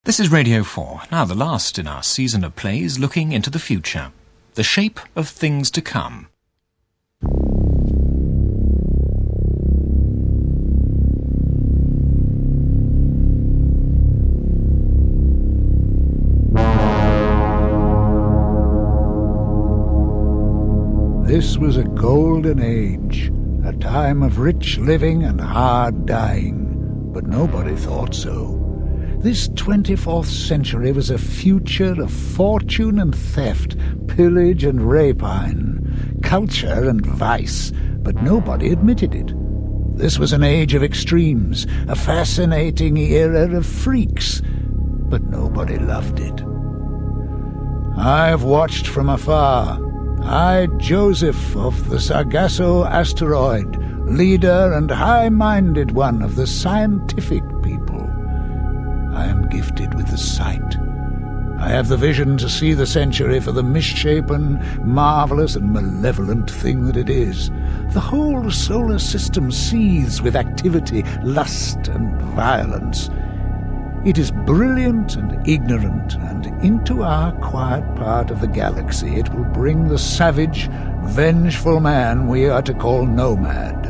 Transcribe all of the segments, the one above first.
This is Radio 4, now the last in our season of plays looking into the future. The shape of things to come. This was a golden age, a time of rich living and hard dying, but nobody thought so. This 24th century was a future of fortune and theft, pillage and rapine, culture and vice, but nobody admitted it. This was an age of extremes, a fascinating era of freaks, but nobody loved it. I've watched from afar. I, Joseph of the Sargasso asteroid, leader and high-minded one of the scientific people. I am gifted with the sight. I have the vision to see the century for the misshapen, marvellous and malevolent thing that it is. The whole solar system seethes with activity, lust and violence. It is brilliant and ignorant, and into our quiet part of the galaxy it will bring the savage, vengeful man we are to call Nomad.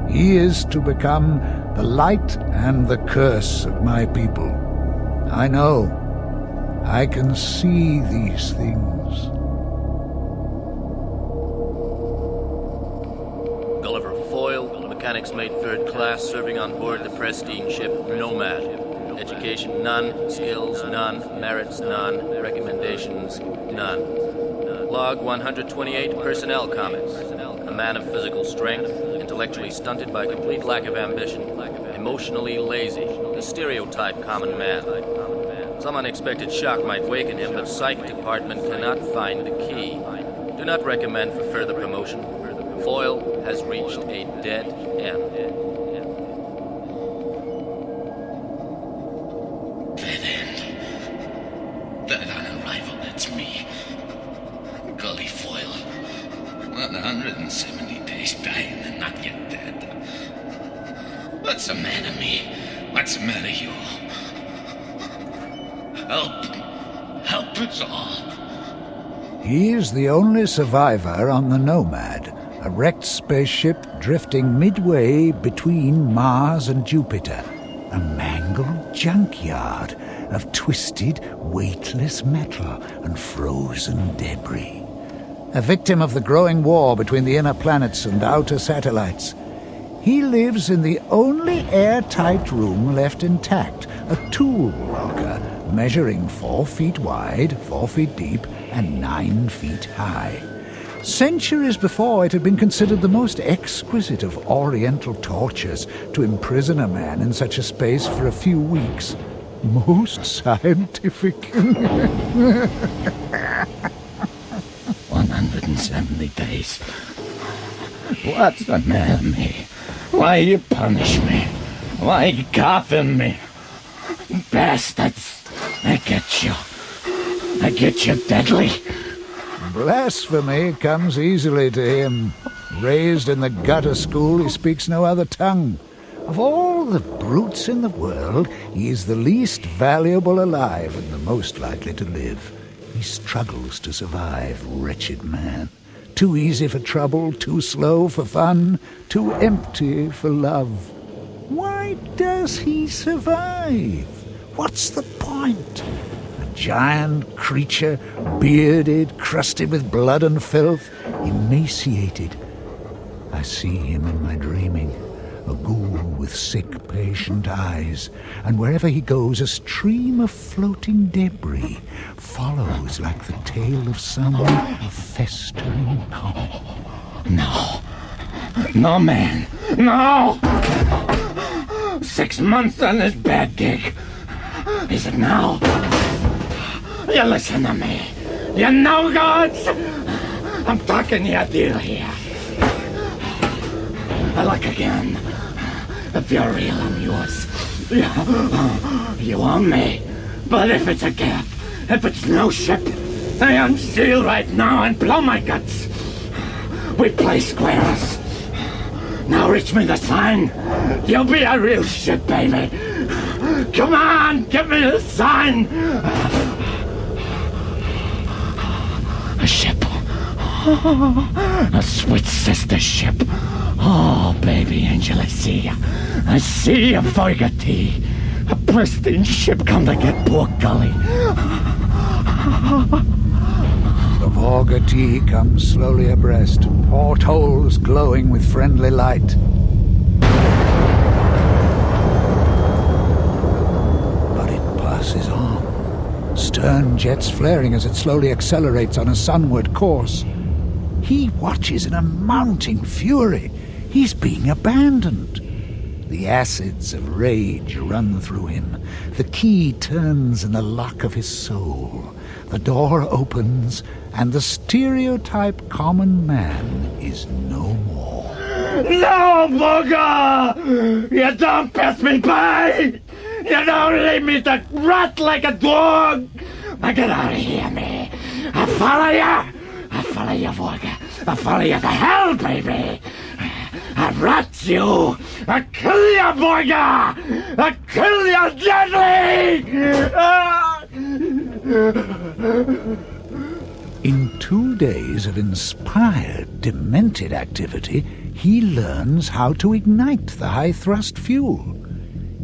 He is to become the light and the curse of my people. I know. I can see these things. Gulliver Foyle, mechanic's mate 3rd class, serving on board the Presleign ship Nomad. Education, none. Skills, none. Merits, none. Recommendations, none. Log 128, personnel comments. A man of physical strength, intellectually stunted by complete lack of ambition, emotionally lazy, the stereotype common man. Some unexpected shock might waken him, but psych department cannot find the key. Do not recommend for further promotion. Foyle has reached a dead end. Dead end. Dead on arrival, that's me. Gully Foyle. 170 days dying and not yet dead. What's the matter me? What's the matter you? Help. Help us all. He is the only survivor on the Nomad, a wrecked spaceship drifting midway between Mars and Jupiter. A mangled junkyard of twisted, weightless metal and frozen debris. A victim of the growing war between the inner planets and outer satellites. He lives in the only airtight room left intact, a tool locker measuring 4 feet wide, 4 feet deep, and 9 feet high. Centuries before, it had been considered the most exquisite of oriental tortures to imprison a man in such a space for a few weeks. Most scientific. 170 days. What's the matter with me? Why you punish me? Why you coffin me? Bastards! I get you. I get you deadly. Blasphemy comes easily to him. Raised in the gutter school, he speaks no other tongue. Of all the brutes in the world, he is the least valuable alive and the most likely to live. He struggles to survive, wretched man. Too easy for trouble, too slow for fun, too empty for love. Why does he survive? What's the point? A giant creature, bearded, crusted with blood and filth, emaciated. I see him in my dreaming, a ghoul with sick, patient eyes, and wherever he goes a stream of floating debris follows like the tail of some festering... No. No, man. No! 6 months on this bad gig. Is it now? You listen to me. You know, gods! I'm talking your deal here. I look again. If you're real, I'm yours. You own me. But if it's a gap, if it's no ship, I unseal right now and blow my guts. We play squares. Now reach me the sign. You'll be a real ship, baby. Come on, give me the sign! A ship. A sweet sister ship. Oh, baby angel, I see ya. I see ya, Fogarty. A pristine ship come to get poor Gully. The Fogarty comes slowly abreast, portholes glowing with friendly light. But it passes on, stern jets flaring as it slowly accelerates on a sunward course. He watches in a mounting fury. He's being abandoned. The acids of rage run through him. The key turns in the lock of his soul. The door opens, and the stereotype common man is no more. No, Booger! You don't pass me by! You don't leave me to rot like a dog! Now get out of here, me! I follow you! I follow you, Booger! I follow you to hell, baby! I rat you! I kill you, Booger! I kill you deadly! In 2 days of inspired, demented activity, he learns how to ignite the high-thrust fuel.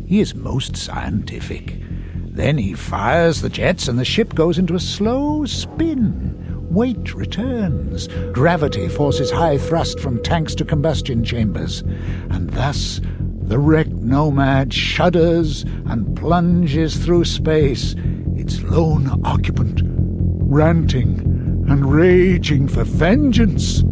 He is most scientific. Then he fires the jets and the ship goes into a slow spin. Weight returns. Gravity forces high thrust from tanks to combustion chambers. And thus the wrecked nomad shudders and plunges through space, its lone occupant ranting and raging for vengeance.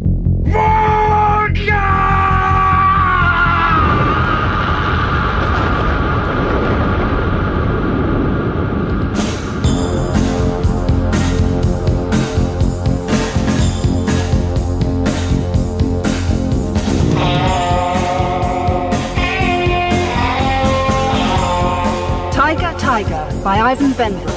Tiger by Ivan Benbrook.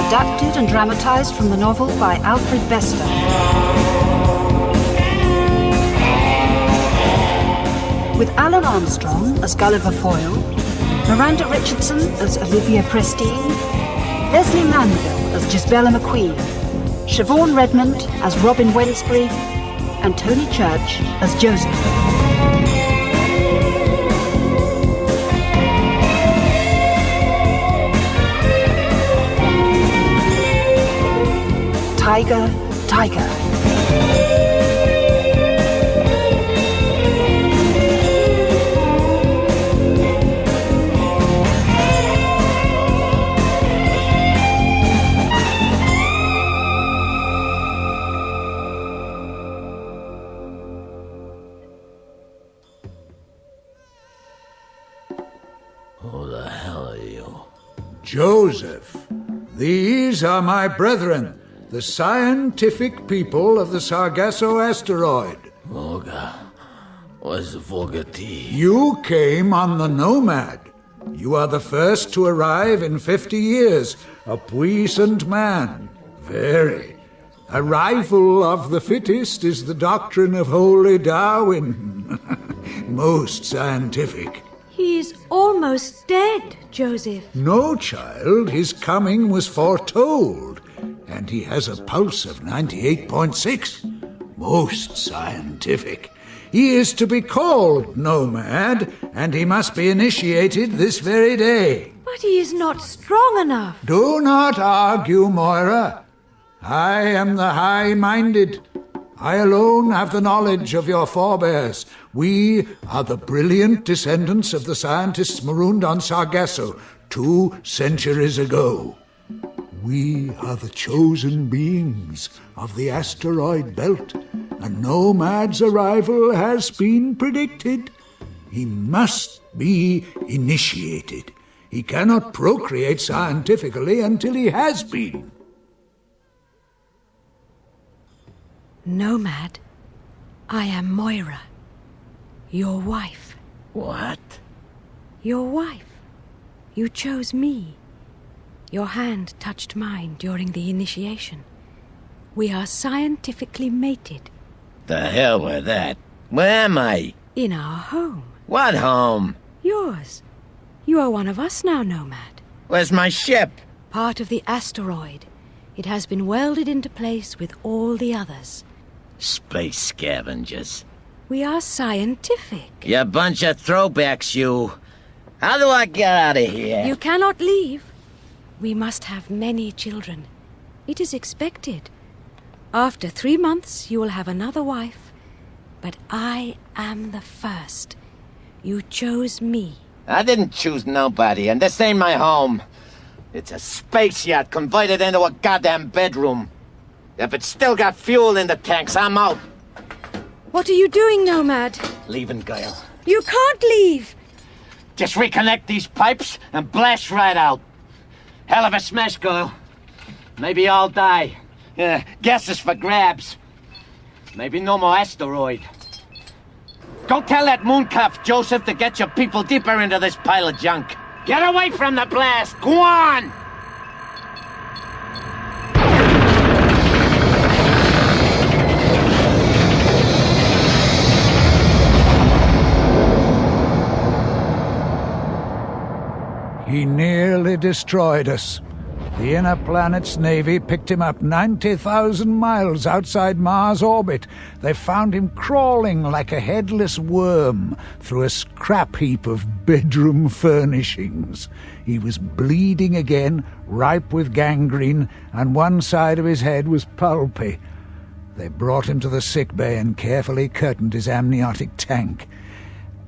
Adapted and dramatised from the novel by Alfred Bester. With Alun Armstrong as Gulliver Foyle, Miranda Richardson as Olivia Presleign, Lesley Manville as Jisbella McQueen, Siobhan Redmond as Robin Wensbury, and Tony Church as Joseph. Tiger, Tiger. Who the hell are you? Joseph, these are my brethren, the scientific people of the Sargasso asteroid. Volga. Where's the Volga tea? You came on the Nomad. You are the first to arrive in 50 years. A puissant man. Very. Arrival of the fittest is the doctrine of holy Darwin. Most scientific. He's almost dead, Joseph. No, child. His coming was foretold. And he has a pulse of 98.6. Most scientific. He is to be called Nomad, and he must be initiated this very day. But he is not strong enough. Do not argue, Moira. I am the high-minded. I alone have the knowledge of your forebears. We are the brilliant descendants of the scientists marooned on Sargasso 2 centuries ago. We are the chosen beings of the asteroid belt. A Nomad's arrival has been predicted. He must be initiated. He cannot procreate scientifically until he has been. Nomad, I am Moira, your wife. What? Your wife. You chose me. Your hand touched mine during the initiation. We are scientifically mated. The hell with that. Where am I? In our home. What home? Yours. You are one of us now, Nomad. Where's my ship? Part of the asteroid. It has been welded into place with all the others. Space scavengers. We are scientific. You bunch of throwbacks, you. How do I get out of here? You cannot leave. We must have many children. It is expected. After 3 months, you will have another wife. But I am the first. You chose me. I didn't choose nobody, and this ain't my home. It's a space yacht converted into a goddamn bedroom. If it's still got fuel in the tanks, I'm out. What are you doing, Nomad? Leaving, girl. You can't leave. Just reconnect these pipes and blast right out. Hell of a smash, girl. Maybe I'll die. Guess is for grabs. Maybe no more asteroid. Go tell that mooncuff, Joseph, to get your people deeper into this pile of junk. Get away from the blast! Go on! He nearly destroyed us. The inner planet's navy picked him up 90,000 miles outside Mars' orbit. They found him crawling like a headless worm through a scrap heap of bedroom furnishings. He was bleeding again, ripe with gangrene, and one side of his head was pulpy. They brought him to the sick bay and carefully curtained his amniotic tank.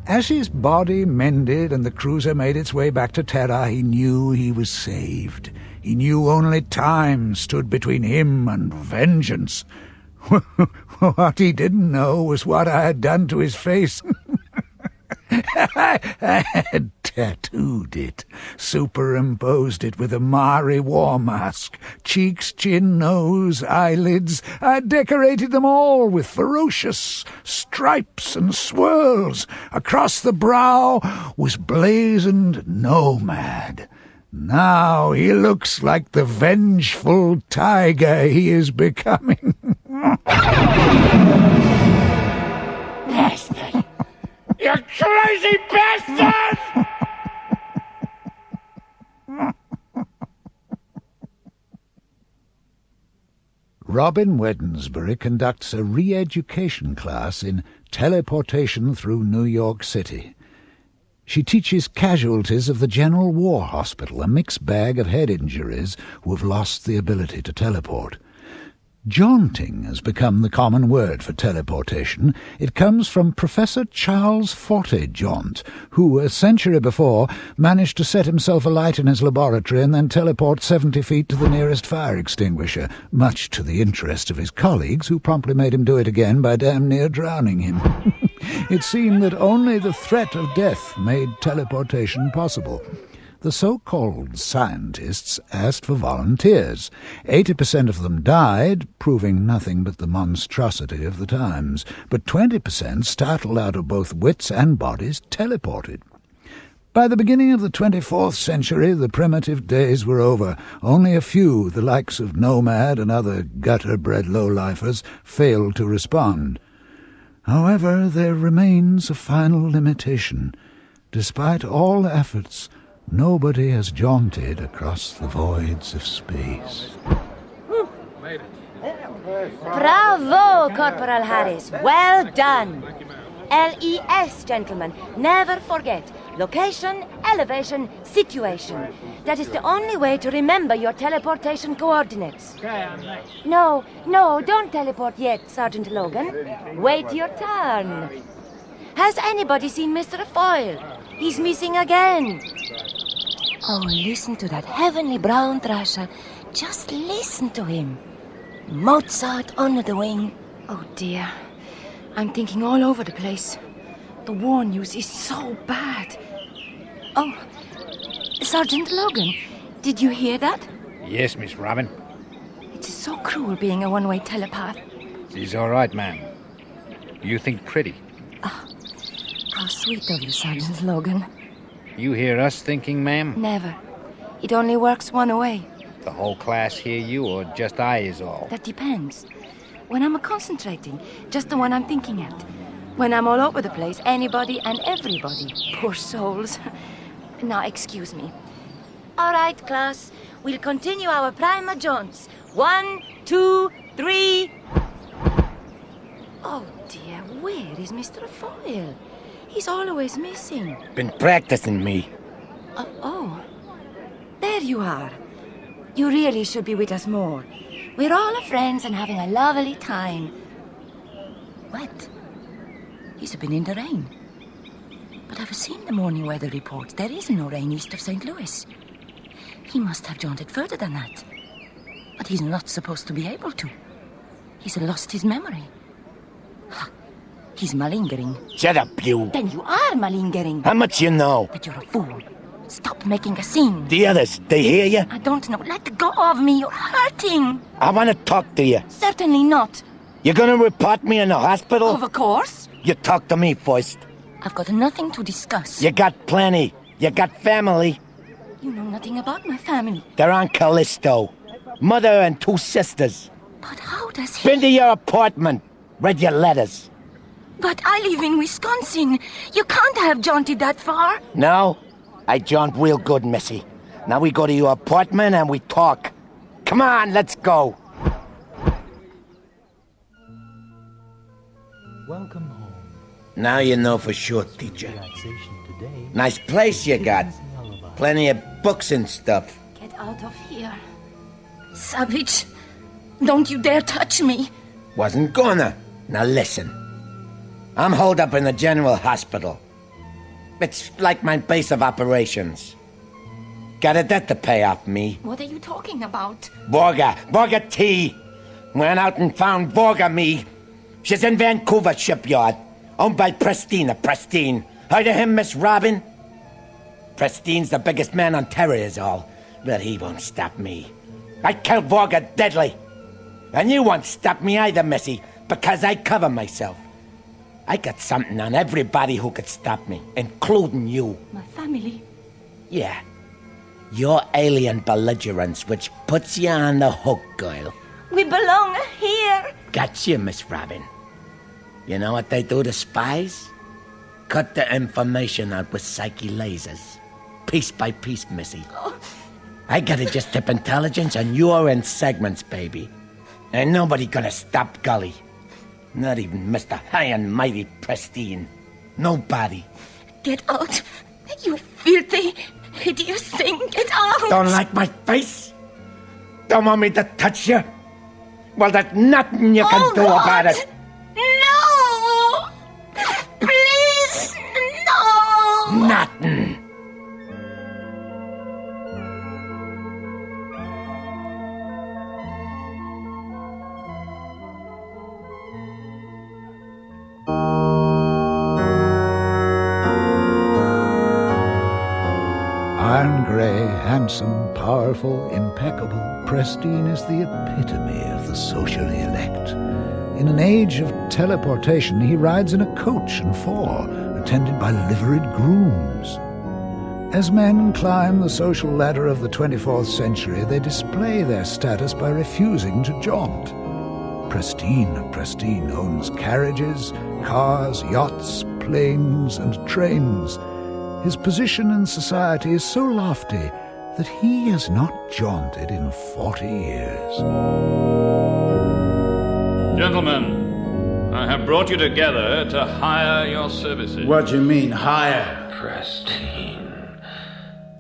As his body mended and the cruiser made its way back to Terra, he knew he was saved. He knew only time stood between him and vengeance. What he didn't know was what I had done to his face. I had tattooed it, superimposed it with a Maori war mask. Cheeks, chin, nose, eyelids. I decorated them all with ferocious stripes and swirls. Across the brow was blazoned Nomad. Now he looks like the vengeful tiger he is becoming. Bastard! You crazy bastard! Robin Wednesbury conducts a re-education class in teleportation through New York City. She teaches casualties of the General War Hospital, a mixed bag of head injuries who have lost the ability to teleport. Jaunting has become the common word for teleportation. It comes from Professor Charles Forte Jaunt, who, a century before, managed to set himself alight in his laboratory and then teleport 70 feet to the nearest fire extinguisher, much to the interest of his colleagues, who promptly made him do it again by damn near drowning him. It seemed that only the threat of death made teleportation possible. The so-called scientists asked for volunteers. 80% of them died, proving nothing but the monstrosity of the times. But 20%, startled out of both wits and bodies, teleported. By the beginning of the 24th century, the primitive days were over. Only a few, the likes of Nomad and other gutter-bred lowlifers, failed to respond. However, there remains a final limitation. Despite all efforts, nobody has jaunted across the voids of space. Bravo, Corporal Harris. Well done. LES, gentlemen. Never forget. Location, elevation, situation. That is the only way to remember your teleportation coordinates. No, don't teleport yet, Sergeant Logan. Wait your turn. Has anybody seen Mr. Foyle? He's missing again. Oh, listen to that heavenly brown thrasher. Just listen to him. Mozart under the wing. Oh, dear. I'm thinking all over the place. The war news is so bad. Oh, Sergeant Logan, did you hear that? Yes, Miss Robin. It's so cruel being a one-way telepath. She's all right, ma'am. You think pretty. Oh, how sweet of you, Sergeant Logan. You hear us thinking, ma'am? Never. It only works one way. The whole class hear you, or just I is all? That depends. When I'm concentrating, just the one I'm thinking at. When I'm all over the place, anybody and everybody. Poor souls. Now, excuse me. All right, class. We'll continue our prima jaunts. 1, 2, 3... Oh, dear. Where is Mr. Foyle? He's always missing. Been practicing me. Oh. There you are. You really should be with us more. We're all friends and having a lovely time. What? He's been in the rain. But I've seen the morning weather reports. There is no rain east of St. Louis. He must have jaunted further than that. But he's not supposed to be able to. He's lost his memory. He's malingering. Shut up, you. Then you are malingering. How much you know? But you're a fool. Stop making a scene. The others, they hear you? I don't know. Let go of me. You're hurting. I want to talk to you. Certainly not. You're going to report me in the hospital? Of course. You talk to me first. I've got nothing to discuss. You got plenty. You got family. You know nothing about my family. They're on Callisto. Mother and 2 sisters. But how does he... Been to your apartment. Read your letters. But I live in Wisconsin. You can't have jaunted that far. No? I jaunt real good, Missy. Now we go to your apartment and we talk. Come on, let's go. Welcome home. Now you know for sure, teacher. Today. Nice place you got. Plenty of books and stuff. Get out of here. Savage. Don't you dare touch me. Wasn't gonna. Now listen. I'm holed up in the general hospital. It's like my base of operations. Got a debt to pay off me. What are you talking about? Vorga T. Went out and found Vorga me. She's in Vancouver shipyard, owned by Presleign of Presleign. Heard of him, Miss Robin? Prestein's the biggest man on Terra is all, but he won't stop me. I killed Vorga deadly. And you won't stop me either, Missy, because I cover myself. I got something on everybody who could stop me, including you. My family? Yeah. Your alien belligerence, which puts you on the hook, girl. We belong here. Gotcha, Miss Robin. You know what they do to spies? Cut the information out with psyche lasers. Piece by piece, Missy. Oh. I gotta just tip intelligence and you're in segments, baby. Ain't nobody gonna stop Gully. Not even Mr. High and Mighty Presleign. Nobody. Get out. You filthy, hideous thing. Get out. Don't like my face? Don't want me to touch you? Well, there's nothing you can do about it. No! Please, no! Nothing. Iron grey, handsome, powerful, impeccable, Presleign is the epitome of the socially elect. In an age of teleportation, he rides in a coach and 4, attended by liveried grooms. As men climb the social ladder of the 24th century, they display their status by refusing to jaunt. Presleign of Presleign owns carriages, cars, yachts, planes, and trains. His position in society is so lofty that he has not jaunted in 40 years. Gentlemen, I have brought you together to hire your services. What do you mean, hire? Presleign,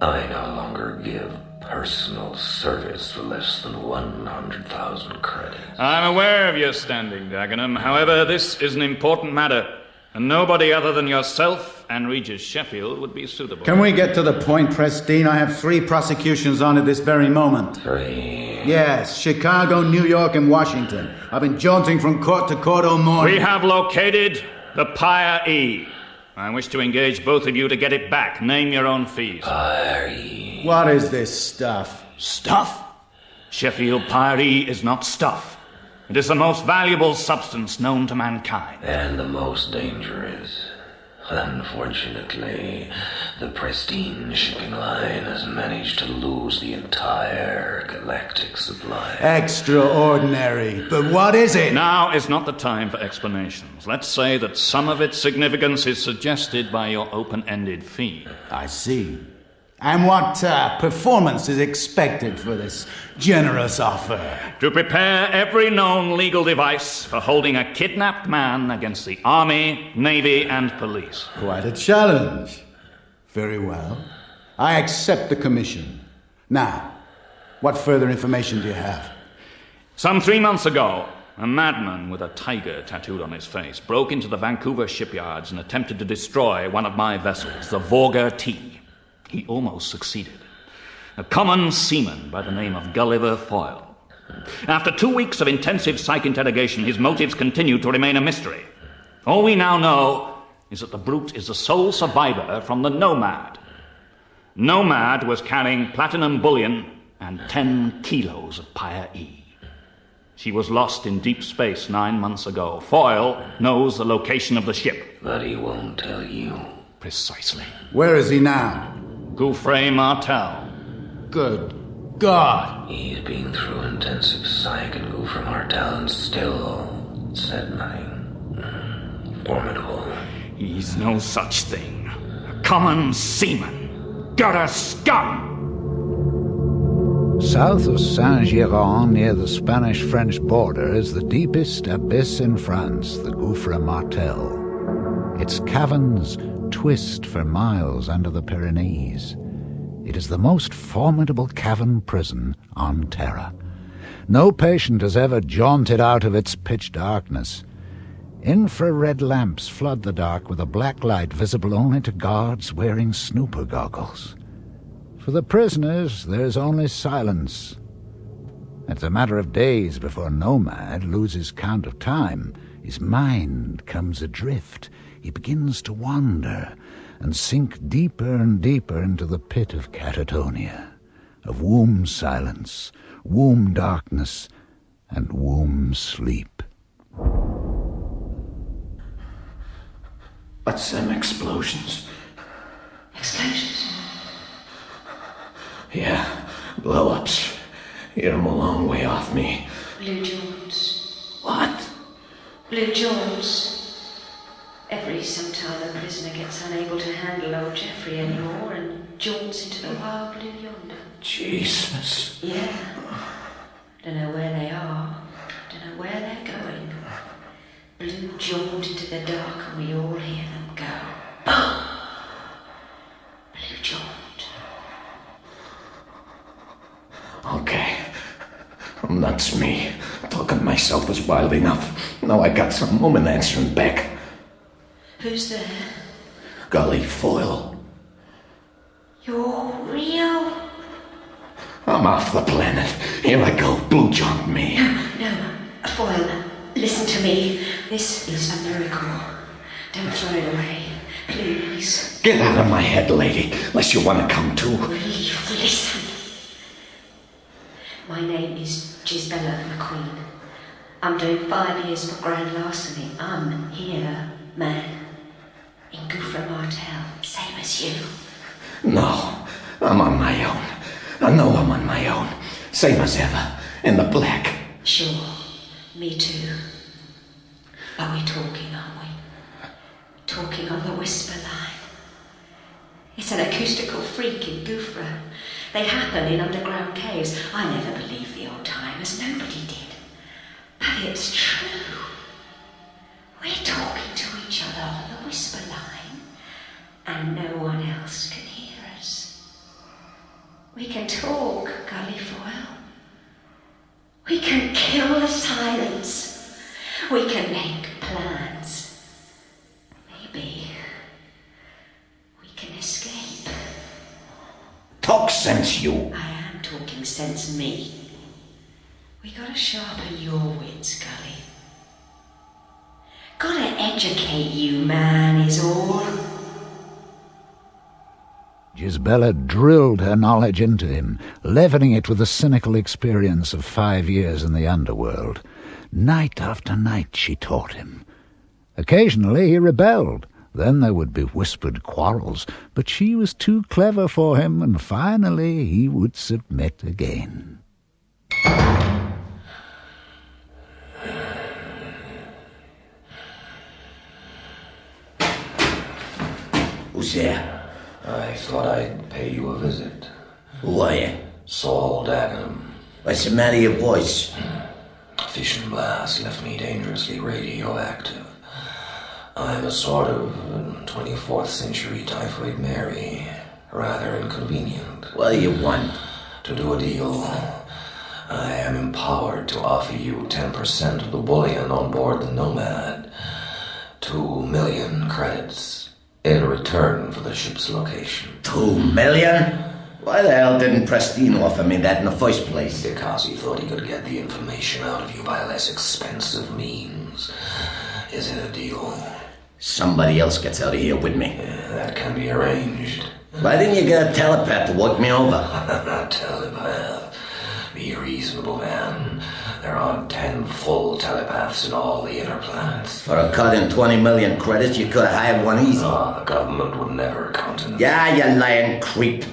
I no longer give personal service for less than 100,000 credits. I'm aware of your standing, Dagenham. However, this is an important matter, and nobody other than yourself and Regis Sheffield would be suitable. Can we get to the point, Presleign? I have 3 prosecutions on at this very moment. 3? Yes, Chicago, New York, and Washington. I've been jaunting from court to court all morning. We have located the Pyre E. I wish to engage both of you to get it back. Name your own fees. Pyre E. What is this stuff? Stuff? Sheffield Pyre E is not stuff. It is the most valuable substance known to mankind. And the most dangerous. Unfortunately, the Presleign shipping line has managed to lose the entire galactic supply. Extraordinary. But what is it? Now is not the time for explanations. Let's say that some of its significance is suggested by your open-ended fee. I see. And what performance is expected for this generous offer? To prepare every known legal device for holding a kidnapped man against the Army, Navy, and police. Quite a challenge. Very well. I accept the commission. Now, what further information do you have? Some 3 months ago, a madman with a tiger tattooed on his face broke into the Vancouver shipyards and attempted to destroy one of my vessels, the Vorga T. He almost succeeded. A common seaman by the name of Gulliver Foyle. After 2 weeks of intensive psych interrogation, his motives continue to remain a mystery. All we now know is that the brute is the sole survivor from the Nomad. Nomad was carrying platinum bullion and 10 kilos of Pyre E. She was lost in deep space 9 months ago. Foyle knows the location of the ship. But he won't tell you. Precisely. Where is he now? Gouffre Martel. Good God. He's been through intensive psych and Gouffre Martel and still said nothing. Formidable. He's no such thing. A common seaman. Gutter scum! South of Saint-Giron, near the Spanish-French border, is the deepest abyss in France, the Gouffre Martel. Its caverns twist for miles under the Pyrenees. It is the most formidable cavern prison on Terra. No patient has ever jaunted out of its pitch darkness. Infrared lamps flood the dark with a black light visible only to guards wearing snooper goggles. For the prisoners, there is only silence. It's a matter of days before Nomad loses count of time. His mind comes adrift. He begins to wander and sink deeper and deeper into the pit of catatonia, of womb silence, womb darkness, and womb sleep. What's them explosions? Explosions? Yeah, blow-ups. Hear 'em a long way off me. Blue Jones. What? Blue Jones. Every sometime a prisoner gets unable to handle old Geoffrey anymore and jaunts into the wild blue yonder. Jesus. Yeah. Don't know where they are. Don't know where they're going. Blue jaunt into the dark and we all hear them go. Boom! Blue jaunt. Okay. That's me. Talking myself was wild enough. Now I got some woman answering back. Who's there? Gully, Foyle. You're real? I'm off the planet. Here I go. Blue jaunt me. No, Foyle, listen to me. This is a miracle. Don't throw it away. Please. Get out of my head, lady, unless you want to come too. Please, listen. My name is Jisbella McQueen. I'm doing 5 years for grand larceny. I'm here, man. In Gouffre Martel, same as you. No, I'm on my own. I know I'm on my own. Same as ever, in the black. Sure, me too. But we're talking, aren't we? Talking on the whisper line. It's an acoustical freak in Gouffre. They happen in underground caves. I never believed the old timers, nobody did. But it's true. We're talking to each other on the whisper line, and no one else can hear us. We can talk, Gully Foyle. We can kill the silence. We can make plans. Maybe we can escape. Talk sense, you. I am talking sense, me. We gotta sharpen your wits, Gully. Gotta educate you, man, is all. Jisbella drilled her knowledge into him, leavening it with the cynical experience of 5 years in the underworld. Night after night she taught him. Occasionally he rebelled, Then there would be whispered quarrels, but she was too clever for him, and finally he would submit again. Who's there? I thought I'd pay you a visit. Who are you? Saul Dagenham. What's the matter with your voice? Fission blast left me dangerously radioactive. I'm a sort of 24th century typhoid Mary. Rather inconvenient. What do you want? To do a deal. I am empowered to offer you 10% of the bullion on board the Nomad. 2 million credits. In return for the ship's location. 2 million? Why the hell didn't Presleign offer me that in the first place? Because he thought he could get the information out of you by less expensive means. Is it a deal? Somebody else gets out of here with me. Yeah, that can be arranged. Why didn't you get a telepath to work me over? Not telepath. Be a reasonable man. There aren't 10 full telepaths in all the inner planets. For a cut in 20 million credits, you could have hired one easy. Oh, the government would never countenance. Yeah, you lying creep.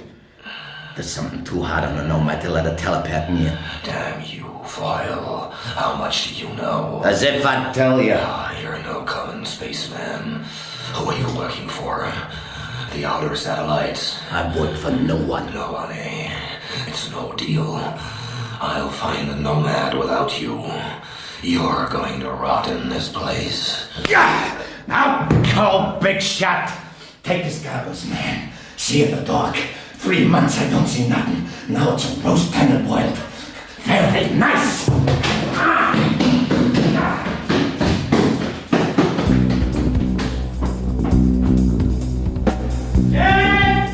There's something too hot on the Nomad to let a telepath in you. Damn you, Foyle. How much do you know? As if I'd tell you. Oh, you're no common spaceman. Who are you working for? The outer satellites? I work for no one. No one, eh? It's no deal. I'll find the Nomad without you. You're going to rot in this place. Yeah! Now go, big shot. Take his goggles, man. See in the dark. 3 months I don't see nothing. Now it's a roast tender boiled. Very nice. Yes!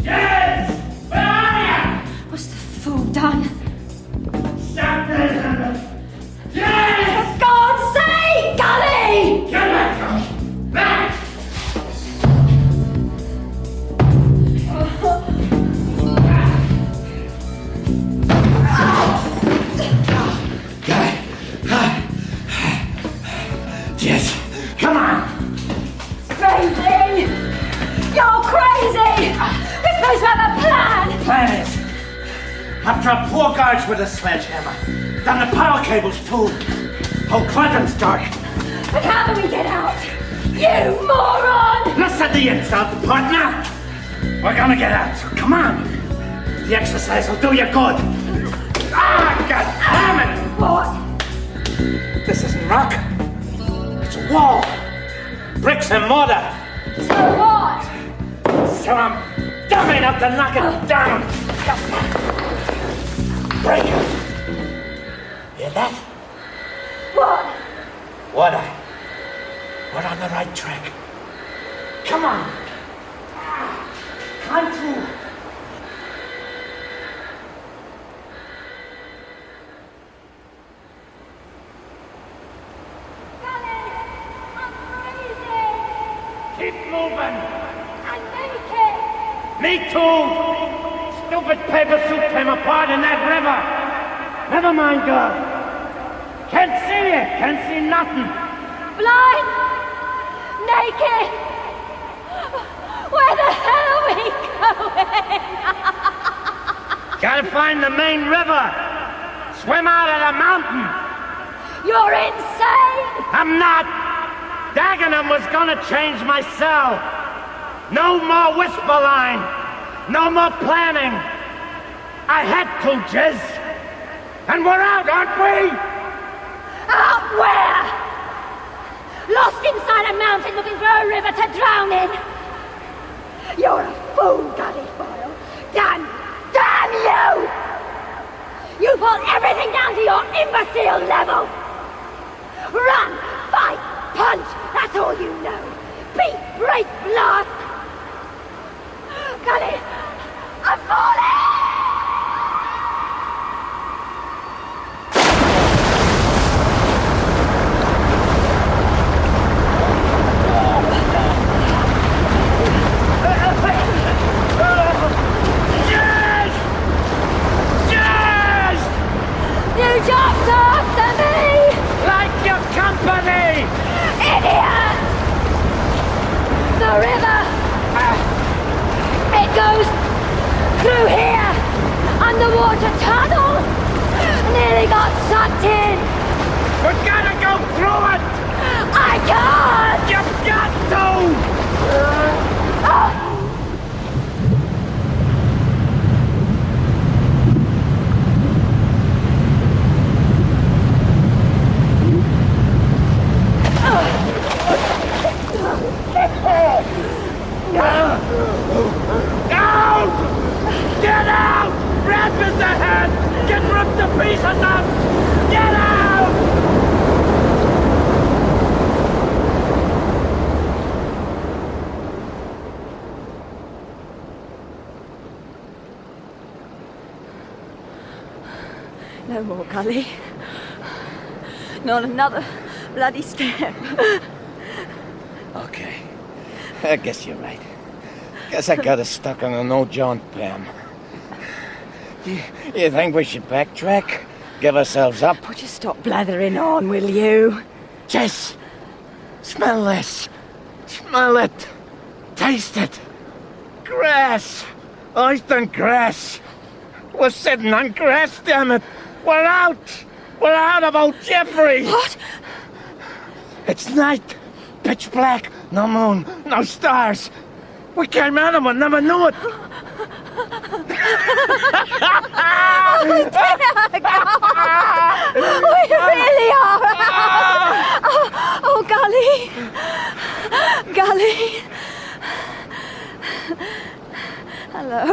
Yes! Where are you? What's the fool done? Stop this! Yes! For God's sake, Gully! Get back, girl! Back! Yes, come on. Crazy! You're crazy! We're supposed to have a plan! Plan is, I've dropped 4 guards with a sledgehammer. Done the power cables too. Whole quadrant's dark. But how do we get out? You moron! Listen to the insult, partner. We're gonna get out. Come on. The exercise will do you good. Ah, God damn it! What? This isn't rock. It's a wall. Bricks and mortar. So what? So I'm dumb enough to knock it down. Break it. Hear that? What? We're on the right track. Come on. Climb through. Keep moving. And make it. Me too. Stupid paper suit came apart in that river. Never mind, girl. Can't see it. Can't see nothing. Blind. Naked. Where the hell are we going? Gotta find the main river. Swim out of the mountain. You're insane. I'm not. Dagenham was gonna change my cell. No more whisper line. No more planning. I had to, Jiz. And we're out, aren't we? Out where? Lost inside a mountain looking for a river to drown in. You're a fool, Gully Foyle. Damn you! You pull everything down to your imbecile level. Run, fight, punch, that's all you know. Beat, break, blast. Gully, I'm falling! You jumped after me! Like your company! Idiot! the river. It goes through here. Underwater tunnel. Nearly got sucked in. We're gonna go through it! I can't! You've got to! Out! Get out! Redmond's ahead! Get ripped to pieces up! Get out! No more, Gully. Not another bloody step. Okay. I guess you're right. Guess I got us stuck on an old jaunt, Pam. You think we should backtrack? Give ourselves up? Oh, just stop blathering on, will you? Jess! Smell this! Smell it! Taste it! Grass! Oyster grass! We're sitting on grass, damn it! We're out! We're out of old Jeffrey! What? It's night! Pitch black! No moon! No stars! We came out of it, never knew it! Oh, dear God! We really are! Oh, Gully! Gully! Hello.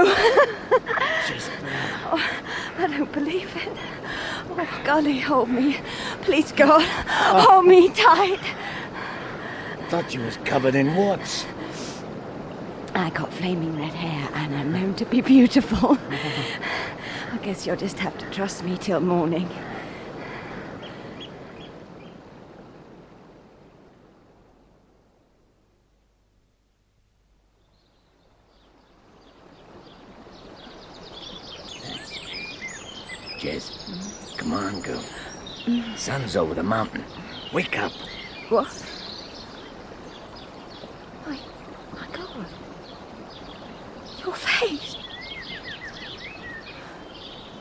Oh, I don't believe it. Oh, Gully, hold me. Please, God, hold me tight. Thought you was covered in warts. I got flaming red hair and I'm known to be beautiful. I guess you'll just have to trust me till morning. Jess, come on, girl. Sun's over the mountain. Wake up. What? My God. Your face.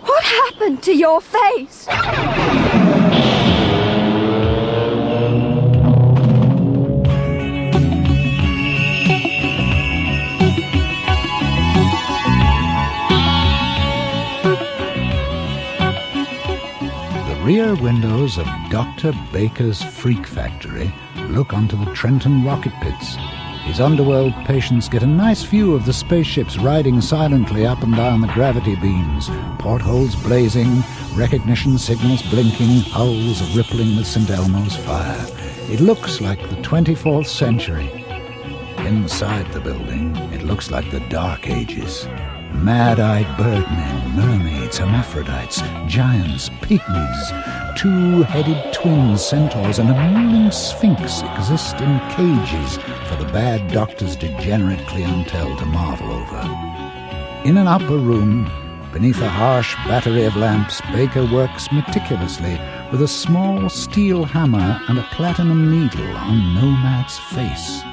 What happened to your face? Rear windows of Dr. Baker's Freak Factory look onto the Trenton rocket pits. His underworld patients get a nice view of the spaceships riding silently up and down the gravity beams, portholes blazing, recognition signals blinking, hulls rippling with St. Elmo's fire. It looks like the 24th century. Inside the building, it looks like the Dark Ages. Mad-eyed birdmen, mermaids, hermaphrodites, giants, pygmies, two-headed twins, centaurs, and a mewling sphinx exist in cages for the bad doctor's degenerate clientele to marvel over. In an upper room, beneath a harsh battery of lamps, Baker works meticulously with a small steel hammer and a platinum needle on Nomad's face.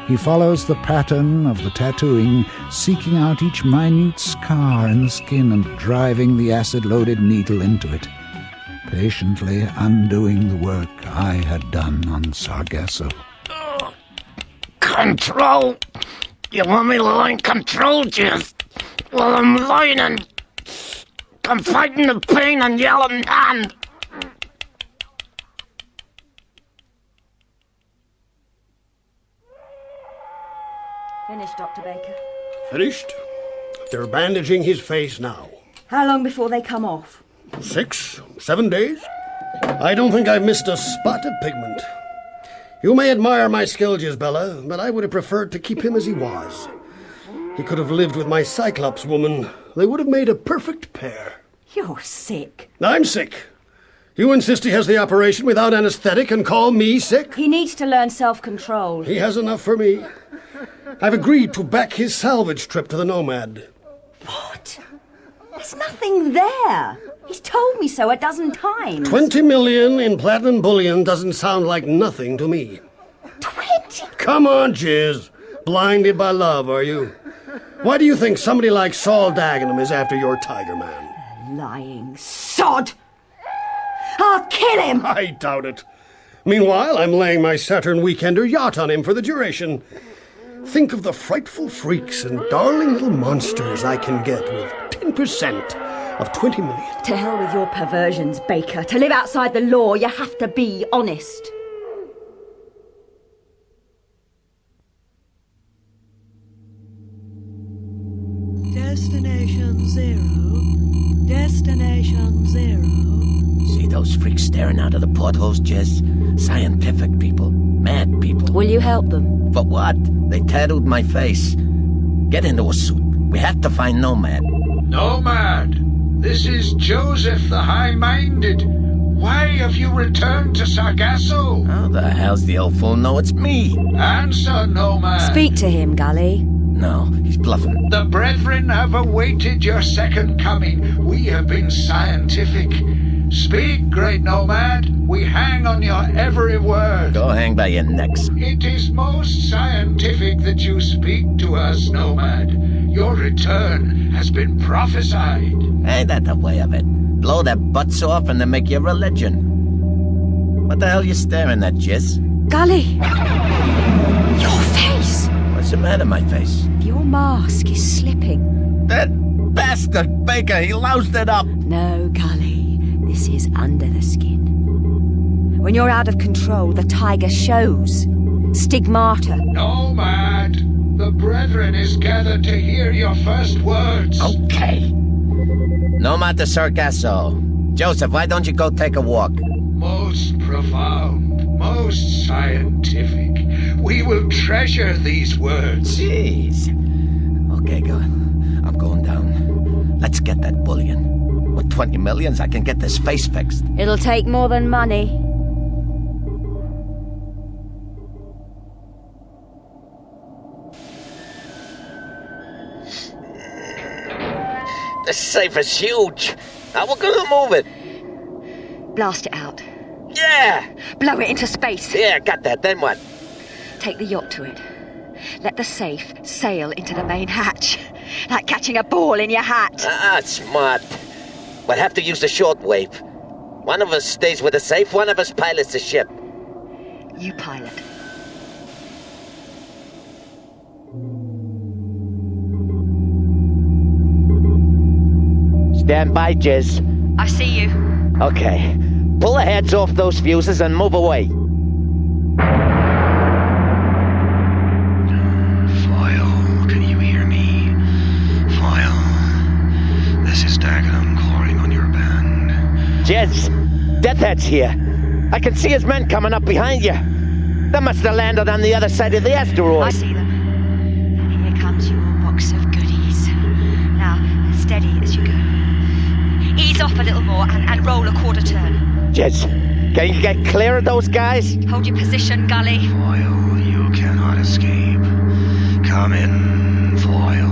He follows the pattern of the tattooing, seeking out each minute scar in the skin and driving the acid-loaded needle into it, patiently undoing the work I had done on Sargasso. Control! You want me to learn control, Jess? Well, I'm learning. I'm fighting the pain and yelling and... Finished, Dr. Baker. Finished? They're bandaging his face now. How long before they come off? 6, 7 days? I don't think I've missed a spot of pigment. You may admire my skill, Jisbella, but I would have preferred to keep him as he was. He could have lived with my Cyclops woman. They would have made a perfect pair. You're sick. I'm sick. You insist he has the operation without anesthetic and call me sick? He needs to learn self-control. He has enough for me. I've agreed to back his salvage trip to the Nomad. What? There's nothing there. He's told me so a dozen times. 20 million in platinum bullion doesn't sound like nothing to me. 20? Come on, Jiz. Blinded by love, are you? Why do you think somebody like Saul Dagenham is after your tiger man? Lying sod! I'll kill him! I doubt it. Meanwhile, I'm laying my Saturn weekender yacht on him for the duration. Think of the frightful freaks and darling little monsters I can get with 10% of 20 million. To hell with your perversions, Baker. To live outside the law, you have to be honest. Destination 0. Destination 0. See those freaks staring out of the portholes, Jess? Scientific people. Mad people. Will you help them? For what? They tattooed my face. Get into a suit. We have to find Nomad. Nomad! This is Joseph the High-Minded. Why have you returned to Sargasso? How the hell's the old fool know it's me? Answer, Nomad. Speak to him, Gully. No, he's bluffing. The brethren have awaited your second coming. We have been scientific. Speak, great Nomad. We hang on your every word. Go hang by your necks. It is most scientific that you speak to us, Nomad. Your return has been prophesied. Ain't that the way of it? Blow their butts off and then make your religion. What the hell you staring at, Jess? Gully! Your face! What's the matter, my face? Your mask is slipping. That bastard Baker, he loused it up. No, Gully. This is under the skin. When you're out of control, the tiger shows. Stigmata. Nomad! The brethren is gathered to hear your first words. Okay. Nomad to Sargasso. Joseph, why don't you go take a walk? Most profound, most scientific. We will treasure these words. Jeez. Okay, go. I'm going down. Let's get that bullion. With 20 millions, I can get this face fixed. It'll take more than money. This safe is huge. How we gonna move it? Blast it out. Yeah! Blow it into space. Yeah, got that. Then what? Take the yacht to it. Let the safe sail into the main hatch. Like catching a ball in your hat. Smart. We'll have to use the shortwave. One of us stays with the safe, one of us pilots the ship. You pilot. Stand by, Jizz. I see you. Okay. Pull the heads off those fuses and move away. Foyle, can you hear me? Foyle, this is Dagenham calling on your band. Jizz, Deathhead's here. I can see his men coming up behind you. They must have landed on the other side of the asteroid. I see them. Here comes your box of goodies. Now, steady as you go. Ease off a little more and roll a quarter turn. Jizz, can you get clear of those guys? Hold your position, Gully. Foyle, you cannot escape. Come in, Foyle.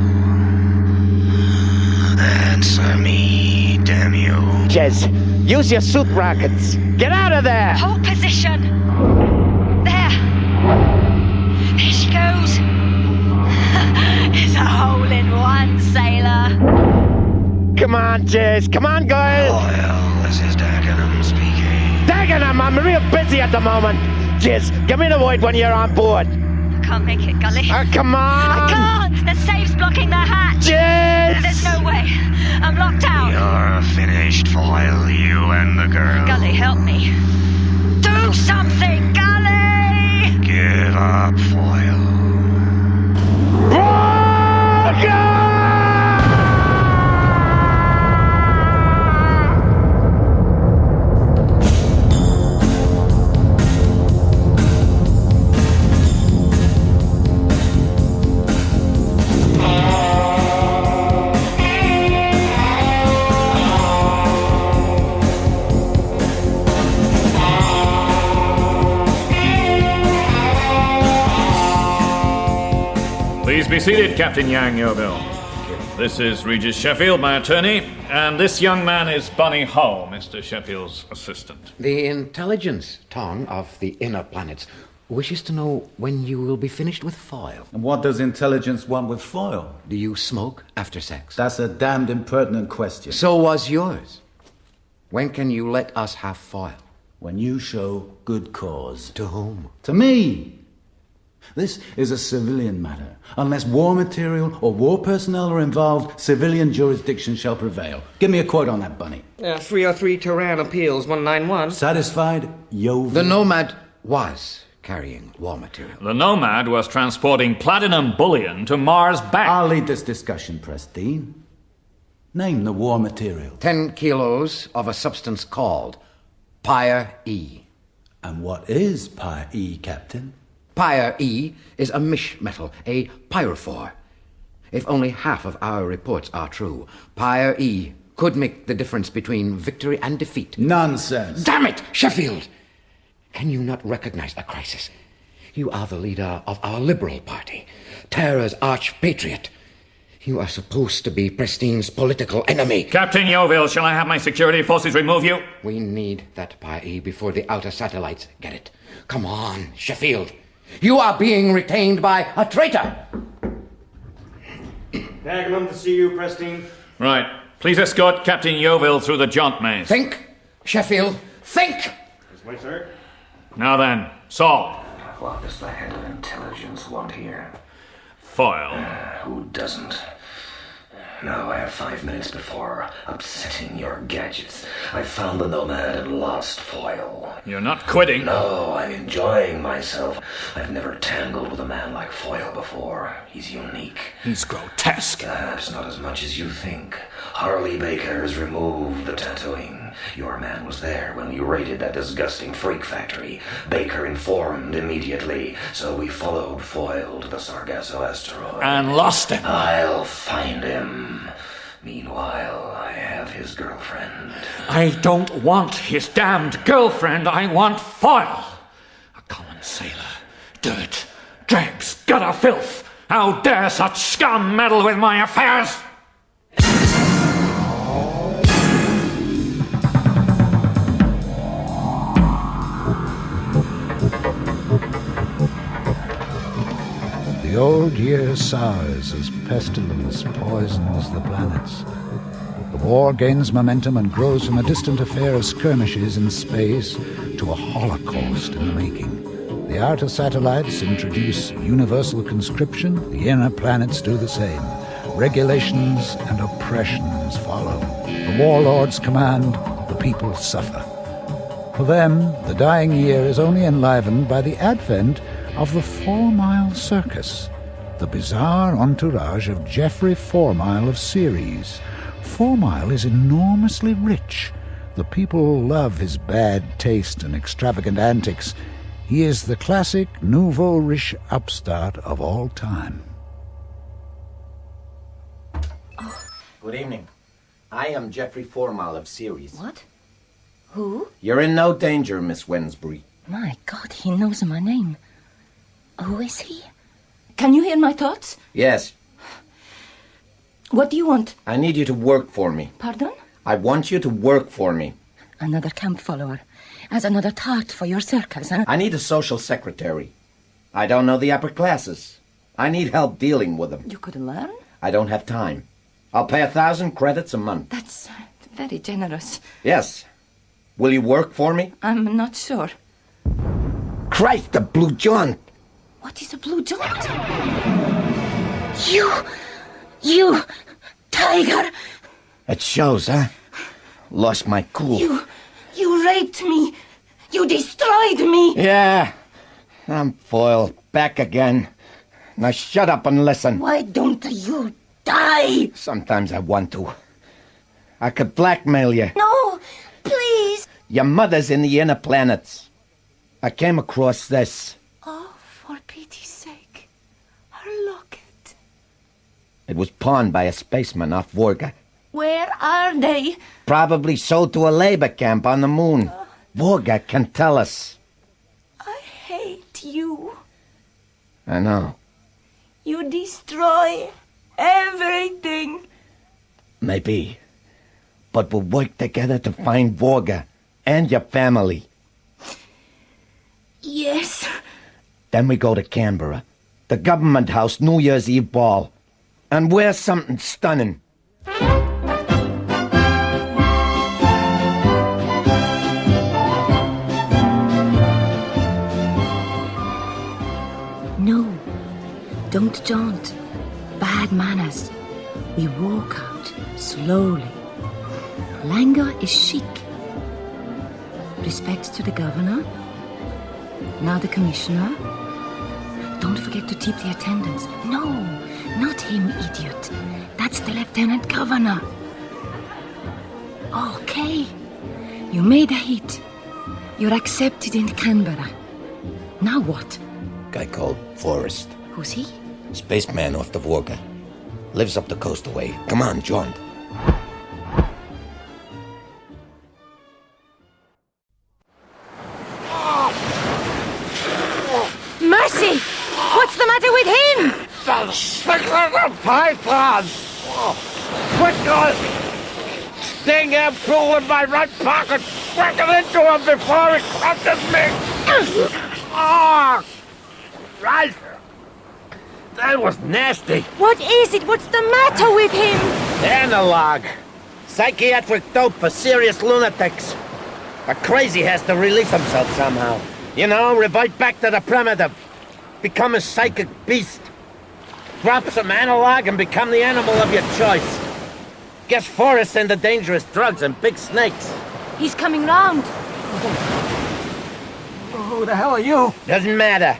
Answer me, damn you. Jizz, use your suit rockets. Get out of there! Hold position. There. There she goes. It's a hole-in-one, sailor. Come on, Jizz. Come on, girl. Foyle, this is Dagenham speaking. Dagenham, I'm real busy at the moment. Jizz, give me the word when you're on board. I can't make it, Gully. Come on. I can't. The safe's blocking the hatch. Jizz! There's no way. I'm locked out. You're finished, Foyle, you and the girl. Gully, help me. Do something, Gully! Give up, Foyle. Please be seated, Captain Yang Yeovil. This is Regis Sheffield, my attorney, and this young man is Bunny Hull, Mr. Sheffield's assistant. The intelligence tongue of the inner planets. wishes to know when you will be finished with Foyle. And what does intelligence want with Foyle? Do you smoke after sex? That's a damned impertinent question. So was yours. When can you let us have Foyle? When you show good cause. To whom? To me. This is a civilian matter. Unless war material or war personnel are involved, civilian jurisdiction shall prevail. Give me a quote on that, Bunny. 303 Tehran Appeals 191. Satisfied? Yeovil. The Nomad was carrying war material. The Nomad was transporting platinum bullion to Mars back. I'll lead this discussion, Presleign. Name the war material. 10 kilos of a substance called Pyre E. And what is Pyre E, Captain? Pyre E is a mish metal, a pyrophore. If only half of our reports are true, Pyre E could make the difference between victory and defeat. Nonsense. Damn it, Sheffield! Can you not recognize a crisis? You are the leader of our Liberal Party, Terra's arch-patriot. You are supposed to be Presleign's political enemy. Captain Yeovil, shall I have my security forces remove you? We need that Pyre E before the outer satellites get it. Come on, Sheffield. You are being retained by a traitor! Dagenham to see you, Presleign. Right. Please escort Captain Yeovil through the jaunt maze. Think, Sheffield, think! This way, sir. Now then, Saul. What does the head of intelligence want here? Foyle. Who doesn't? Now I have 5 minutes before upsetting your gadgets. I found the Nomad and lost Foyle. You're not quitting. No, I'm enjoying myself. I've never tangled with a man like Foyle before. He's unique. He's grotesque. Perhaps not as much as you think. Harley Baker has removed the tattooing. Your man was there when we raided that disgusting freak factory. Baker informed immediately, so we followed Foyle to the Sargasso asteroid. And lost him. I'll find him. Meanwhile, I have his girlfriend. I don't want his damned girlfriend. I want Foyle. A common sailor. Dirt, dregs, gutter filth. How dare such scum meddle with my affairs? The old year sours as pestilence poisons the planets. The war gains momentum and grows from a distant affair of skirmishes in space to a holocaust in the making. The outer satellites introduce universal conscription, the inner planets do the same. Regulations and oppressions follow. The warlords command, the people suffer. For them, the dying year is only enlivened by the advent of the 4 Mile Circus, the bizarre entourage of Geoffrey 4 Mile of Ceres. 4 Mile is enormously rich. The people love his bad taste and extravagant antics. He is the classic nouveau riche upstart of all time. Good evening. I am Geoffrey 4 Mile of Ceres. What? Who? You're in no danger, Miss Wensbury. My God, he knows my name. Who is he? Can you hear my thoughts? Yes. What do you want? I need you to work for me. Pardon? I want you to work for me. Another camp follower. As another tart for your circus, huh? I need a social secretary. I don't know the upper classes. I need help dealing with them. You could learn? I don't have time. I'll pay 1,000 credits a month. That's very generous. Yes. Will you work for me? I'm not sure. Christ, the blue jaunt! What is a blue jaunt? You, tiger! It shows, huh? Lost my cool. You raped me. You destroyed me. Yeah. I'm Foyle. Back again. Now shut up and listen. Why don't you die? Sometimes I want to. I could blackmail you. No, please. Your mother's in the inner planets. I came across this. Oh, for pity's sake. Her locket. It was pawned by a spaceman off Vorga. Where are they? Probably sold to a labor camp on the moon. Vorga can tell us. I hate you. I know. You destroy everything. Maybe. But we'll work together to find Vorga and your family. Yes. Then we go to Canberra, the Government House New Year's Eve ball, and wear something stunning. No, don't jaunt. Bad manners. We walk out slowly. Languor is chic. Respects to the governor. Now the commissioner. Don't forget to tip the attendants. No, not him, idiot. That's the lieutenant governor. Okay. You made a hit. You're accepted in Canberra. Now what? Guy called Forrest. Who's he? Spaceman off the Vorga. Lives up the coast away. Come on, John. Mercy! What's the matter with him? The sick little python! Quick, sting him through in my right pocket! Break it into him before he crushes me! Oh! Right! That was nasty! What is it? What's the matter with him? Analog. Psychiatric dope for serious lunatics. A crazy has to release himself somehow. You know, revert back to the primitive. Become a psychic beast. Drop some analog and become the animal of your choice. Guess Forrest into dangerous drugs and big snakes. He's coming round. Who the hell are you? Doesn't matter.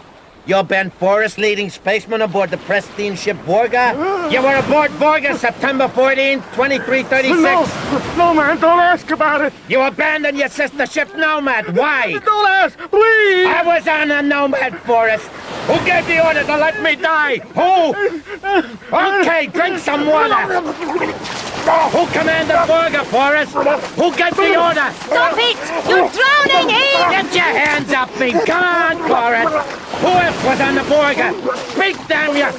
You're Ben Forrest, leading spaceman aboard the Presleign ship Vorga? You were aboard Vorga September 14, 2336. No, man, don't ask about it. You abandoned your sister ship Nomad. Why? Don't ask, please. I was on a Nomad, Forrest. Who gave the order to let me die? Who? Okay, drink some water. Who commanded Vorga, Forrest? Who gave the order? Stop it! You're drowning him! Get your hands off me! Come on, Forrest! Who else was on the Vorga? Speak, damn you!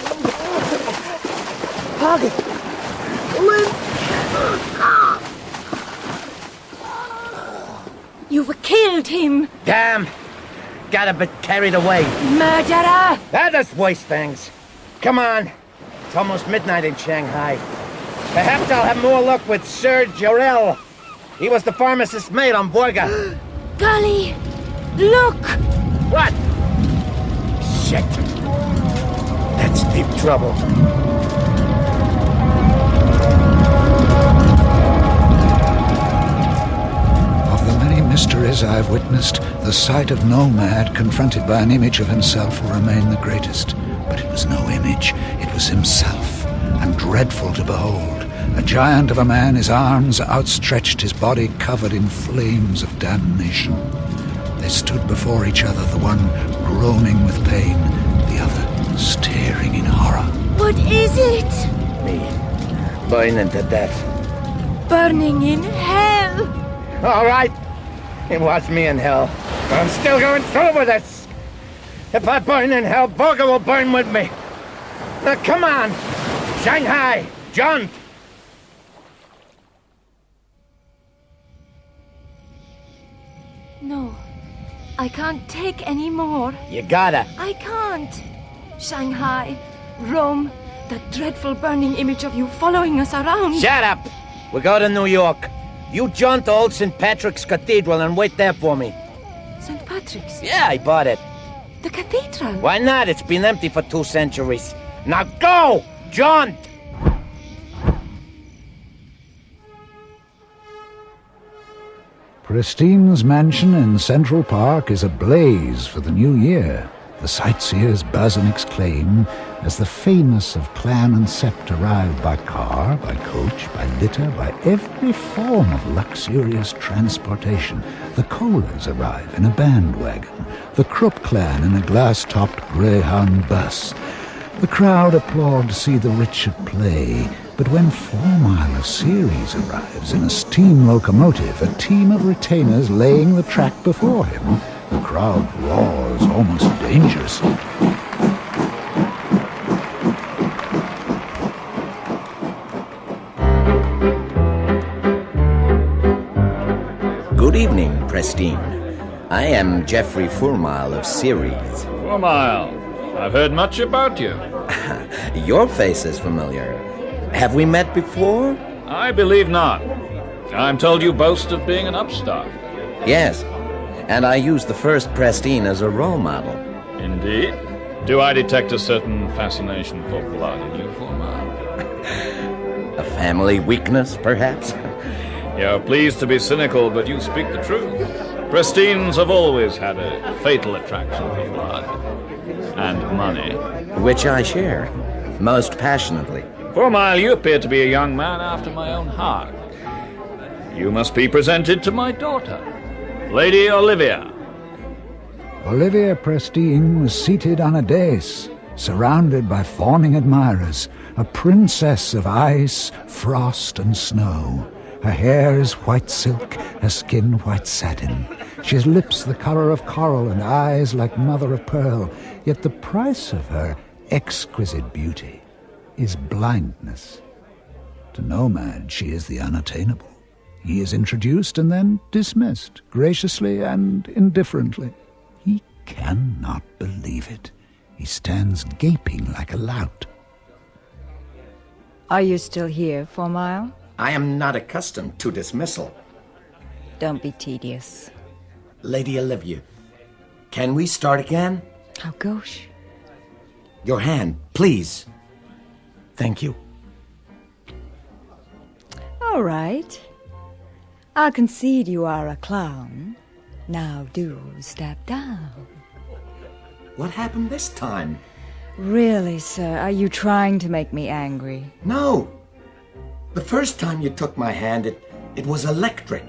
You've killed him! Damn! Got a bit carried away. Murderer! That is worse things. Come on. It's almost midnight in Shanghai. Perhaps I'll have more luck with Sir Jarrell. He was the pharmacist's mate on Vorga. Gully! Look! What? Shit. That's deep trouble. Of the many mysteries I've witnessed, the sight of Nomad confronted by an image of himself will remain the greatest. But it was no image, it was himself, and dreadful to behold. A giant of a man, his arms outstretched, his body covered in flames of damnation. They stood before each other, the one groaning with pain, the other staring in horror. What is it? Me, burning to death. Burning in hell! All right, it was me in hell. But I'm still going through with this. If I burn in hell, Vorga will burn with me. Now come on, Shanghai, John. No, I can't take any more. You gotta. I can't. Shanghai, Rome, that dreadful burning image of you following us around. Shut up! We go to New York. You jaunt to old St. Patrick's Cathedral and wait there for me. St. Patrick's? Yeah, I bought it. The cathedral? Why not? It's been empty for 2 centuries. Now go! Jaunt! Prestine's mansion in Central Park is ablaze for the new year. The sightseers buzz and exclaim as the famous of clan and sept arrive by car, by coach, by litter, by every form of luxurious transportation. The Kohlers arrive in a bandwagon, the Krupp clan in a glass-topped Greyhound bus. The crowd applaud to see the Richard play, but when 4 Mile of Ceres arrives in a steam locomotive, a team of retainers laying the track before him, the crowd roars almost dangerously. Good evening, Presleign. I am Geoffrey Fourmile of Ceres. Fourmile, I've heard much about you. Your face is familiar. Have we met before? I believe not. I'm told you boast of being an upstart. Yes, and I used the first Presleign as a role model. Indeed? Do I detect a certain fascination for blood in you, Fourmile? A family weakness, perhaps? You're pleased to be cynical, but you speak the truth. Presleigns have always had a fatal attraction for blood. And money. Which I share, most passionately. Fourmile, you appear to be a young man after my own heart. You must be presented to my daughter, Lady Olivia. Olivia Presleign was seated on a dais, surrounded by fawning admirers, a princess of ice, frost, and snow. Her hair is white silk, her skin white satin. She has lips the colour of coral and eyes like mother of pearl, yet the price of her exquisite beauty is blindness. To Nomad, she is the unattainable. He is introduced and then dismissed, graciously and indifferently. He cannot believe it. He stands gaping like a lout. Are you still here, Fourmile? I am not accustomed to dismissal. Don't be tedious. Lady Olivia, can we start again? How gauche. Your hand, please. Thank you. All right. I'll concede you are a clown. Now do step down. What happened this time? Really, sir, are you trying to make me angry? No. The first time you took my hand, it was electric.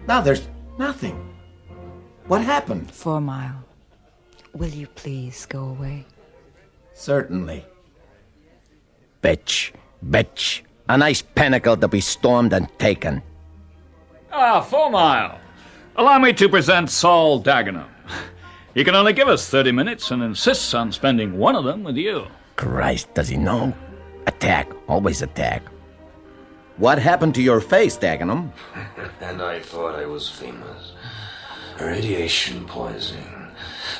Now there's nothing. What happened? Fourmile, will you please go away? Certainly. Bitch. A nice pinnacle to be stormed and taken. Ah, Fourmile. Allow me to present Saul Dagenham. He can only give us 30 minutes and insists on spending one of them with you. Christ, does he know? Attack. Always attack. What happened to your face, Dagenham? And I thought I was famous. Radiation poisoning.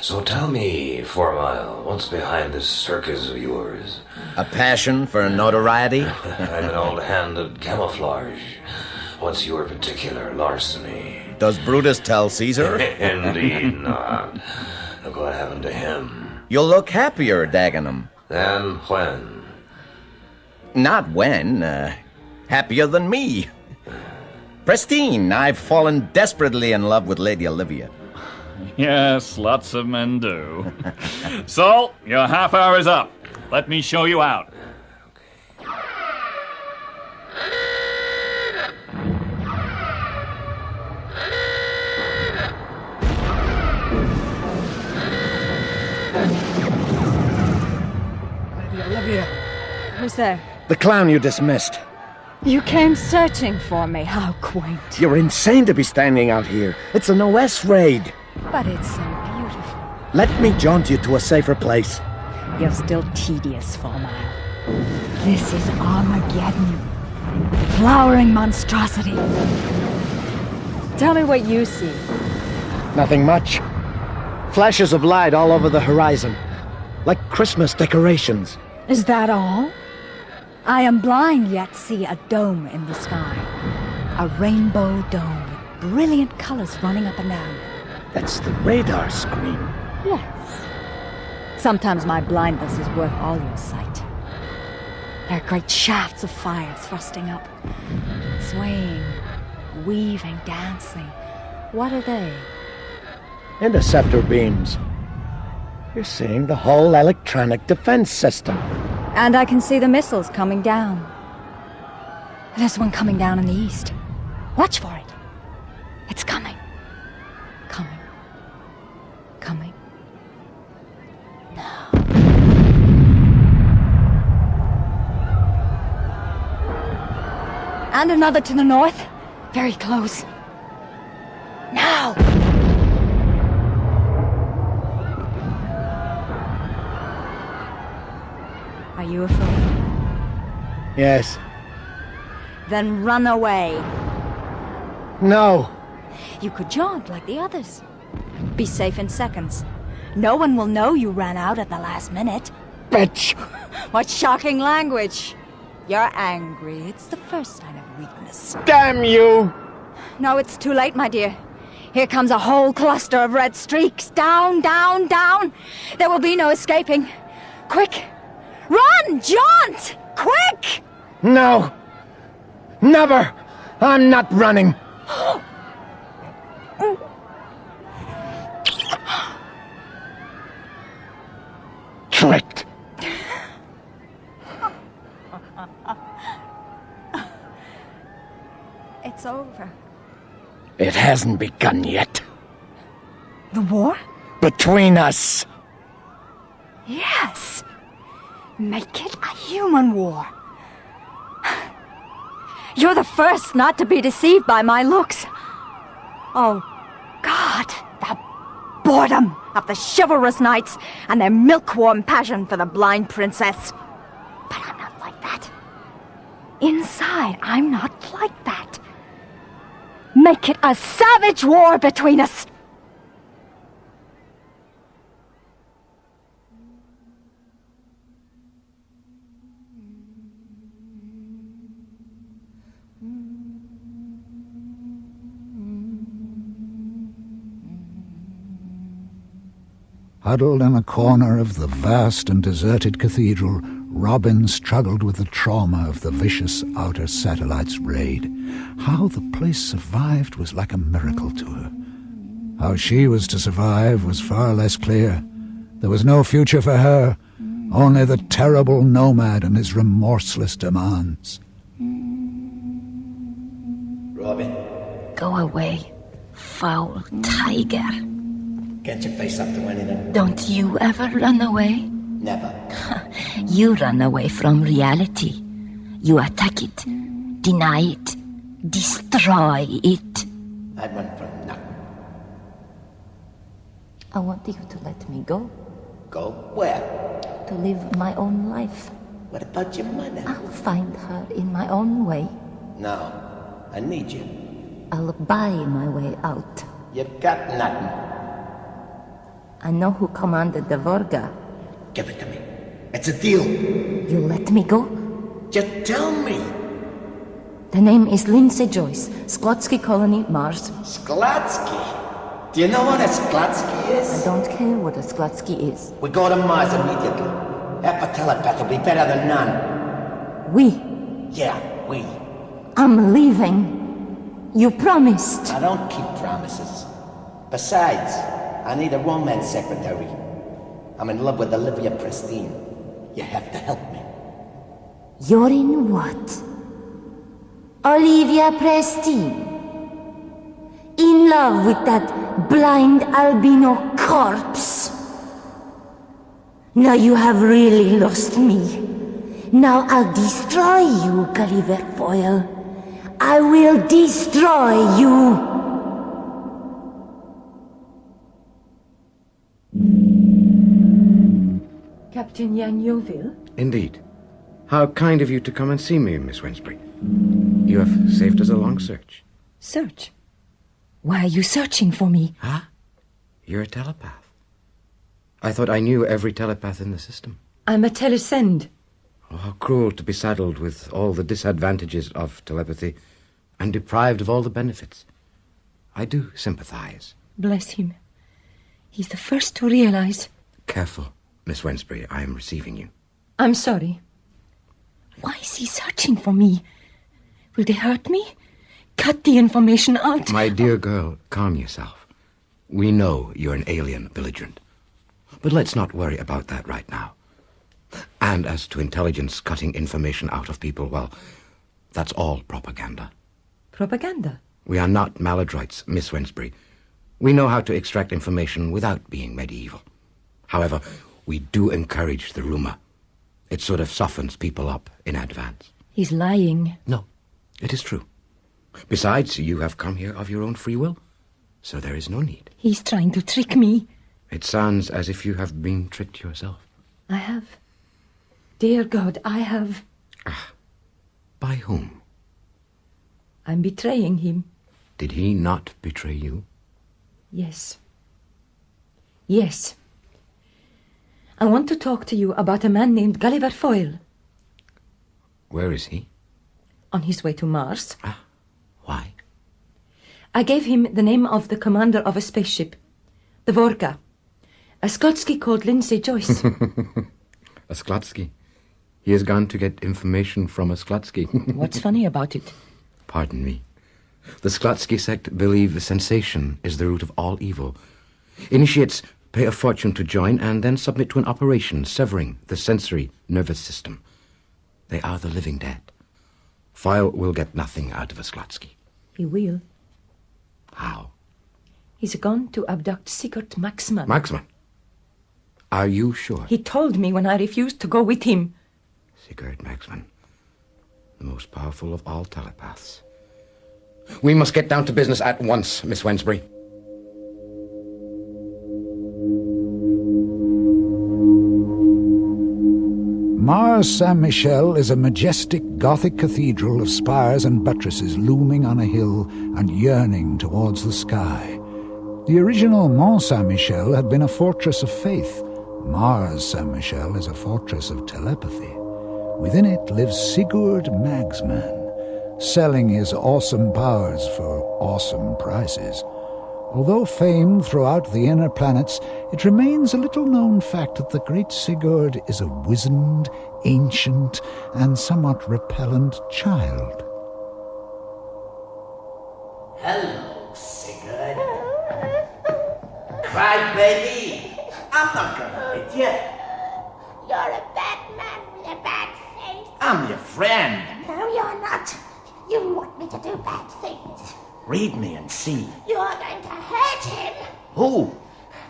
So tell me, Fourmile, what's behind this circus of yours? A passion for notoriety? I'm an old hand at camouflage. What's your particular larceny? Does Brutus tell Caesar? Indeed not. Look what happened to him. You'll look happier, Dagenham. Than when? Not when. Happier than me. Presleign, I've fallen desperately in love with Lady Olivia. Yes, lots of men do. Saul, your half hour is up. Let me show you out. Lady Olivia. Who's there? The clown you dismissed. You came searching for me. How quaint. You're insane to be standing out here. It's an OS raid. But it's so beautiful. Let me jaunt you to a safer place. You're still tedious, Fourmile. This is Armageddon. Flowering monstrosity. Tell me what you see. Nothing much. Flashes of light all over the horizon. Like Christmas decorations. Is that all? I am blind, yet see a dome in the sky. A rainbow dome with brilliant colors running up and down. That's the radar screen. Yes. Sometimes my blindness is worth all your sight. There are great shafts of fire thrusting up, swaying, weaving, dancing. What are they? Interceptor beams. You're seeing the whole electronic defense system. And I can see the missiles coming down. There's one coming down in the east. Watch for it. It's coming. Coming. Coming. Now. And another to the north. Very close. Now! Are you afraid? Yes. Then run away. No. You could jaunt like the others. Be safe in seconds. No one will know you ran out at the last minute. Bitch! What shocking language. You're angry. It's the first sign of weakness. Damn you! No, it's too late, my dear. Here comes a whole cluster of red streaks. Down, down, down. There will be no escaping. Quick! Run! Jaunt! Quick! No! Never! I'm not running! Tricked! It's over. It hasn't begun yet. The war? Between us. Yes. Make it a human war. You're the first not to be deceived by my looks. Oh, God, the boredom of the chivalrous knights and their milk-warm passion for the blind princess. But I'm not like that. Inside, I'm not like that. Make it a savage war between us. Huddled in a corner of the vast and deserted cathedral, Robin struggled with the trauma of the vicious outer satellite's raid. How the place survived was like a miracle to her. How she was to survive was far less clear. There was no future for her, only the terrible nomad and his remorseless demands. Robin. Go away, foul tiger. Get your face up to anything. Don't you ever run away? Never. You run away from reality. You attack it, deny it, destroy it. I run from nothing. I want you to let me go. Go where? To live my own life. What about your mother? I'll find her in my own way. No, I need you. I'll buy my way out. You've got nothing. I know who commanded the Vorga. Give it to me. It's a deal. You let me go? Just tell me. The name is Lindsay Joyce, Sklotsky Colony, Mars. Sklotsky? Do you know what a Sklotsky is? I don't care what a Sklotsky is. We go to Mars immediately. Half a telepath will be better than none. We? Yeah, we. I'm leaving. You promised. I don't keep promises. Besides, I need a romance secretary. I'm in love with Olivia Presleign. You have to help me. You're in what? Olivia Presleign? In love with that blind albino corpse? Now you have really lost me. Now I'll destroy you, Gulliver Foyle. I will destroy you. Captain Jan Yeovil? Indeed. How kind of you to come and see me, Miss Wensbury. You have saved us a long search. Search? Why are you searching for me? Huh? You're a telepath. I thought I knew every telepath in the system. I'm a telesend. Oh, how cruel to be saddled with all the disadvantages of telepathy and deprived of all the benefits. I do sympathize. Bless him. He's the first to realize. Careful, Miss Wensbury. I am receiving you. I'm sorry. Why is he searching for me? Will they hurt me? Cut the information out? My dear girl, calm yourself. We know you're an alien belligerent. But let's not worry about that right now. And as to intelligence cutting information out of people, well, that's all propaganda. Propaganda? We are not maladroits, Miss Wensbury. We know how to extract information without being medieval. However, we do encourage the rumor. It sort of softens people up in advance. He's lying. No, it is true. Besides, you have come here of your own free will, so there is no need. He's trying to trick me. It sounds as if you have been tricked yourself. I have. Dear God, I have. By whom? I'm betraying him. Did he not betray you? Yes. Yes. I want to talk to you about a man named Gulliver Foyle. Where is he? On his way to Mars. Why? I gave him the name of the commander of a spaceship, the Vorga. A Sklotsky called Lindsay Joyce. A Sklotsky. He has gone to get information from a Sklotsky. What's funny about it? Pardon me. The Sklotsky sect believe sensation is the root of all evil. Initiates pay a fortune to join and then submit to an operation severing the sensory nervous system. They are the living dead. Foyle will get nothing out of a Sklotsky. He will. How? He's gone to abduct Sigurd Maxman. Maxman? Are you sure? He told me when I refused to go with him. Sigurd Maxman, the most powerful of all telepaths. We must get down to business at once, Miss Wensbury. Mars Saint-Michel is a majestic Gothic cathedral of spires and buttresses looming on a hill and yearning towards the sky. The original Mont Saint-Michel had been a fortress of faith. Mars Saint-Michel is a fortress of telepathy. Within it lives Sigurd Magsman, selling his awesome powers for awesome prices. Although famed throughout the inner planets, it remains a little-known fact that the great Sigurd is a wizened, ancient, and somewhat repellent child. Hello, Sigurd. Cry, baby. I'm not gonna hit you. You're a bad man with a bad face. I'm your friend. No, you're not. You want me to do bad things. Read me and see. You're going to hurt him. Who?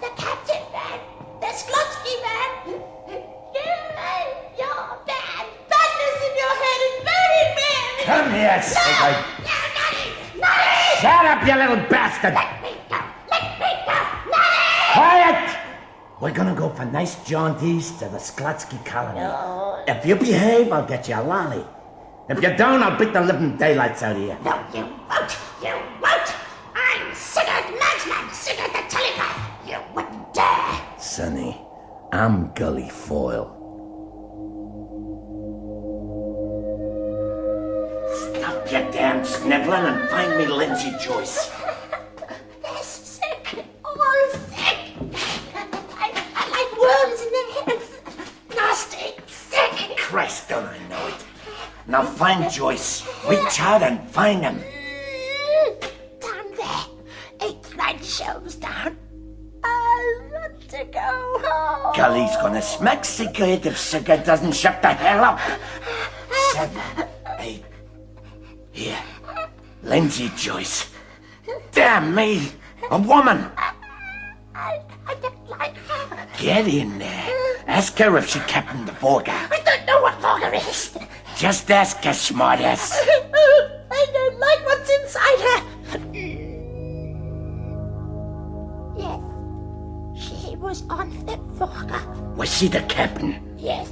The captain man. The Sklotsky man. You're bad. Badness in your head is very bad. Come here, Sigurd. No, Nutty! Shut up, you little bastard. Let me go. Nutty! Quiet! We're gonna go for nice jaunties to the Sklotsky colony. No. If you behave, I'll get you a lolly. If you don't, I'll beat the living daylights out of you. No, you won't. You won't. I'm Sigurd Magsman, Sigurd the telepath. You wouldn't dare. Sonny, I'm Gully Foyle. Stop your damn sniveling and find me Lindsay Joyce. They're sick. All sick. I like worms in their heads. Nasty. Sick. Christ, don't I know it. Now find Joyce. Reach out and find him. Down there. 8th line shelves down. I want to go home. Gully's gonna smack Sigurd if Sigurd doesn't shut the hell up. 7, 8. Here. Lindsay Joyce. Damn me. A woman. I don't like her. Get in there. Ask her if she captained the Vorga. I don't know what Vorga is. Just ask her, smartass. I don't like what's inside her. Yes, she was on the Vorga. Was she the captain? Yes.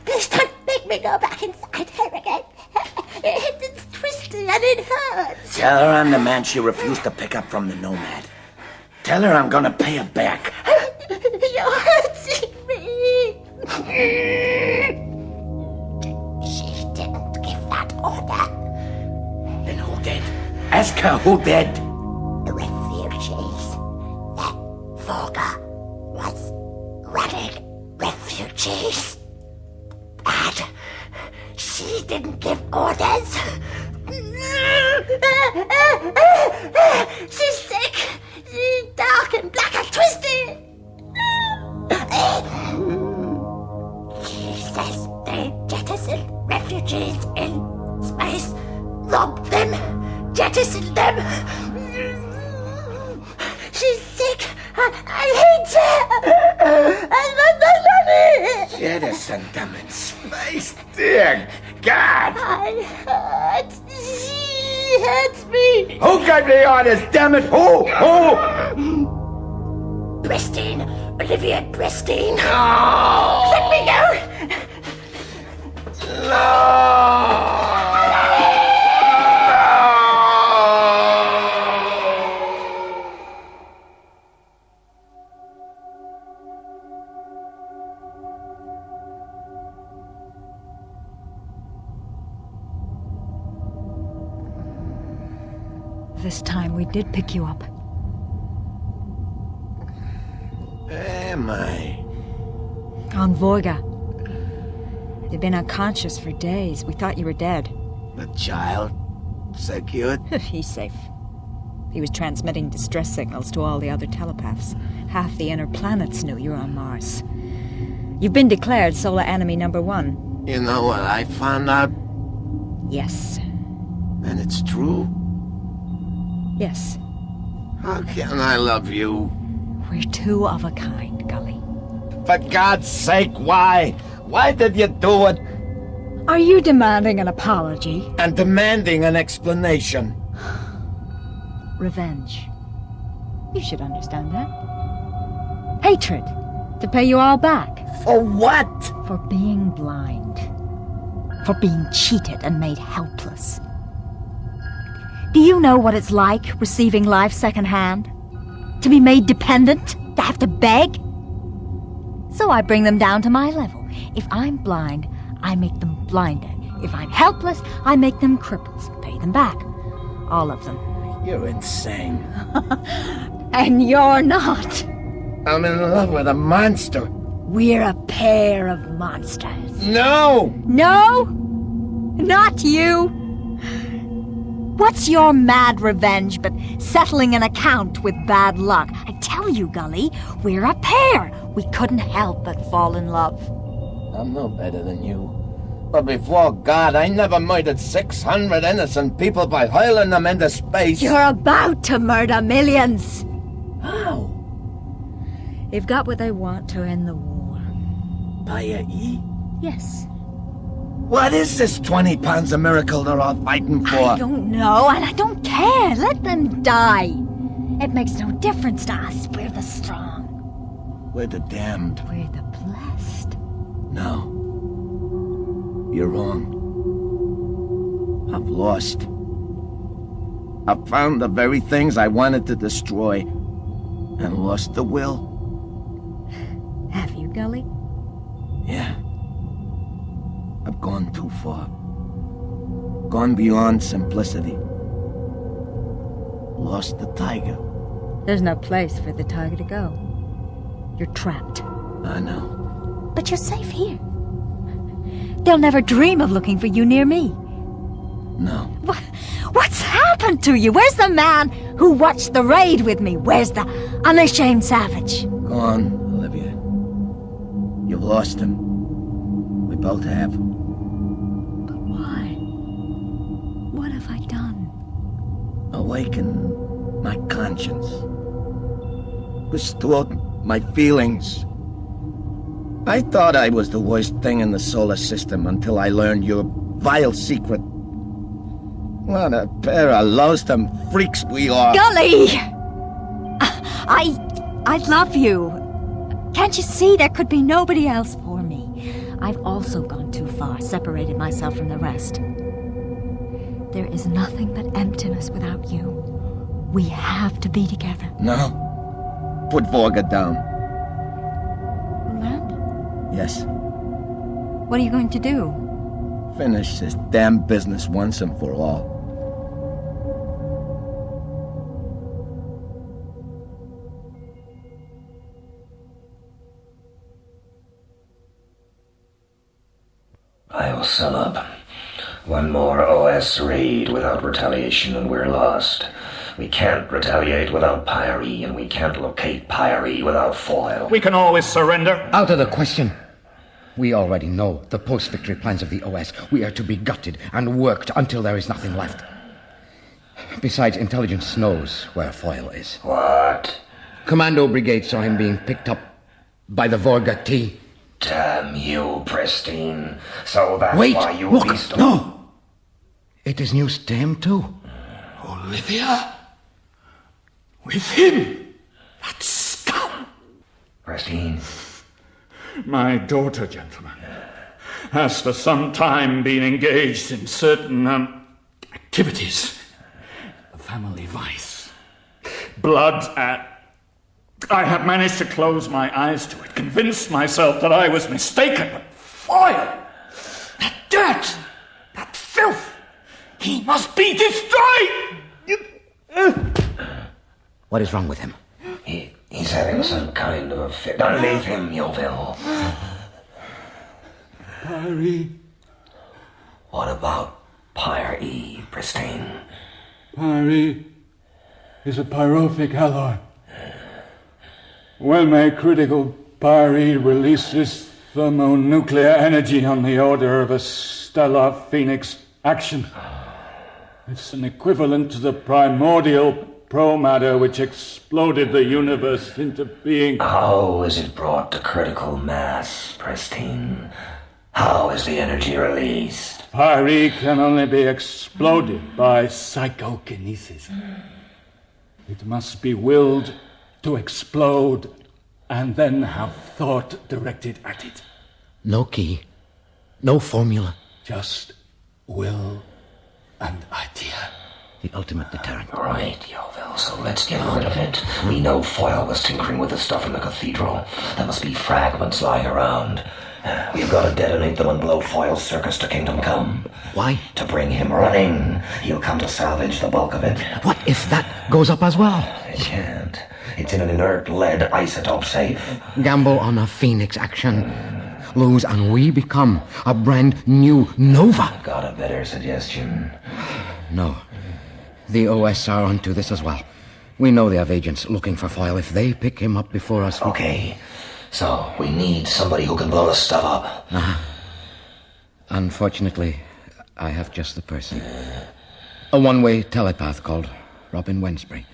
Please don't make me go back inside her again. It's twisty and it hurts. Tell her I'm the man she refused to pick up from the Nomad. Tell her I'm gonna pay her back. You're hurting me. She didn't give that order. Then who did? Ask her who did. The refugees. That Vorga was running refugees. And she didn't give orders. She's sick. She's dark and black and twisted. She says they jettisoned refugees in space, robbed them, jettisoned them. She's sick. I hate her. I love my money. Jettison them in space, dear God. I hurt. She hurts me. Who gave the orders, damn it? Who? Presleign. Olivia Presleign. No. Let me go. No. This time we did pick you up. Am I? On Vorga. You've been unconscious for days. We thought you were dead. The child? Sigurd? He's safe. He was transmitting distress signals to all the other telepaths. Half the inner planets knew you were on Mars. You've been declared solar enemy #1. You know what I found out? Yes. And it's true? Yes. How can I love you? We're two of a kind, Gully. For God's sake, why? Why did you do it? Are you demanding an apology? And demanding an explanation. Revenge. You should understand that. Hatred. To pay you all back. For what? For being blind. For being cheated and made helpless. Do you know what it's like receiving life secondhand? To be made dependent? To have to beg? So I bring them down to my level. If I'm blind, I make them blinder. If I'm helpless, I make them cripples. Pay them back. All of them. You're insane. And you're not. I'm in love with a monster. We're a pair of monsters. No! No? Not you. What's your mad revenge but settling an account with bad luck? I tell you, Gully, we're a pair. We couldn't help but fall in love. I'm no better than you. But before God, I never murdered 600 innocent people by hurling them into space. You're about to murder millions. How? They've got what they want to end the war. By a E? Yes. What is this 20 pounds of miracle they're all fighting for? I don't know, and I don't care. Let them die. It makes no difference to us. We're the strong. We're the damned. We're the blessed. No. You're wrong. I've lost. I've found the very things I wanted to destroy. And lost the will. Have you, Gully? Yeah. I've gone too far. Gone beyond simplicity. Lost the tiger. There's no place for the tiger to go. You're trapped. I know. But you're safe here. They'll never dream of looking for you near me. No. What's happened to you? Where's the man who watched the raid with me? Where's the unashamed savage? Go on, Olivia. You've lost him. We both have. But why? What have I done? Awaken my conscience. Restored my feelings. I thought I was the worst thing in the solar system until I learned your vile secret. What a pair of loathsome freaks we are. Gully! I love you. Can't you see there could be nobody else for me? I've also gone too far, separated myself from the rest. There is nothing but emptiness without you. We have to be together. No. Put Vorga down. Land? Yes. What are you going to do? Finish this damn business once and for all. I'll sum up. One more OS raid without retaliation and we're lost. We can't retaliate without Pyre, and we can't locate Pyre without Foyle. We can always surrender. Out of the question. We already know the post-victory plans of the OS. We are to be gutted and worked until there is nothing left. Besides, intelligence knows where Foyle is. What? Commando Brigade saw him being picked up by the Vorga T. Damn you, Presleign. So that's Wait, why you look, leased... no! It is news to him, too. Olivia? With him? That scum! Presleign. My daughter, gentlemen, has for some time been engaged in certain activities. Family vice. Blood. I have managed to close my eyes to it, convinced myself that I was mistaken, but Foyle! That dirt! That filth! He must be destroyed! What is wrong with him? He's having some kind of a fit. Don't leave him, Yeovil. Pyre. What about Pyre E, Presleign? Pyre is a pyrophic alloy. When a critical pyre releases thermonuclear energy on the order of a stellar phoenix action, it's an equivalent to the primordial pro-matter which exploded the universe into being. How is it brought to critical mass, Presleign? How is the energy released? Pyre can only be exploded by psychokinesis. It must be willed to explode and then have thought directed at it. No key, no formula. Just will and idea. The ultimate deterrent. Right, Yeovil, so let's get rid of it. We know Foyle was tinkering with the stuff in the cathedral. There must be fragments lying around. We've got to detonate them and blow Foyle's circus to Kingdom Come. Why? To bring him running. He'll come to salvage the bulk of it. What if that goes up as well? It can't. It's in an inert lead isotope safe. Gamble on a phoenix action. Lose and we become a brand new Nova. Got a better suggestion? No. The OS are onto this as well. We know they have agents looking for Foyle. If they pick him up before us... Okay. So, we need somebody who can blow the stuff up. Unfortunately, I have just the person. A one-way telepath called Robin Wensbury.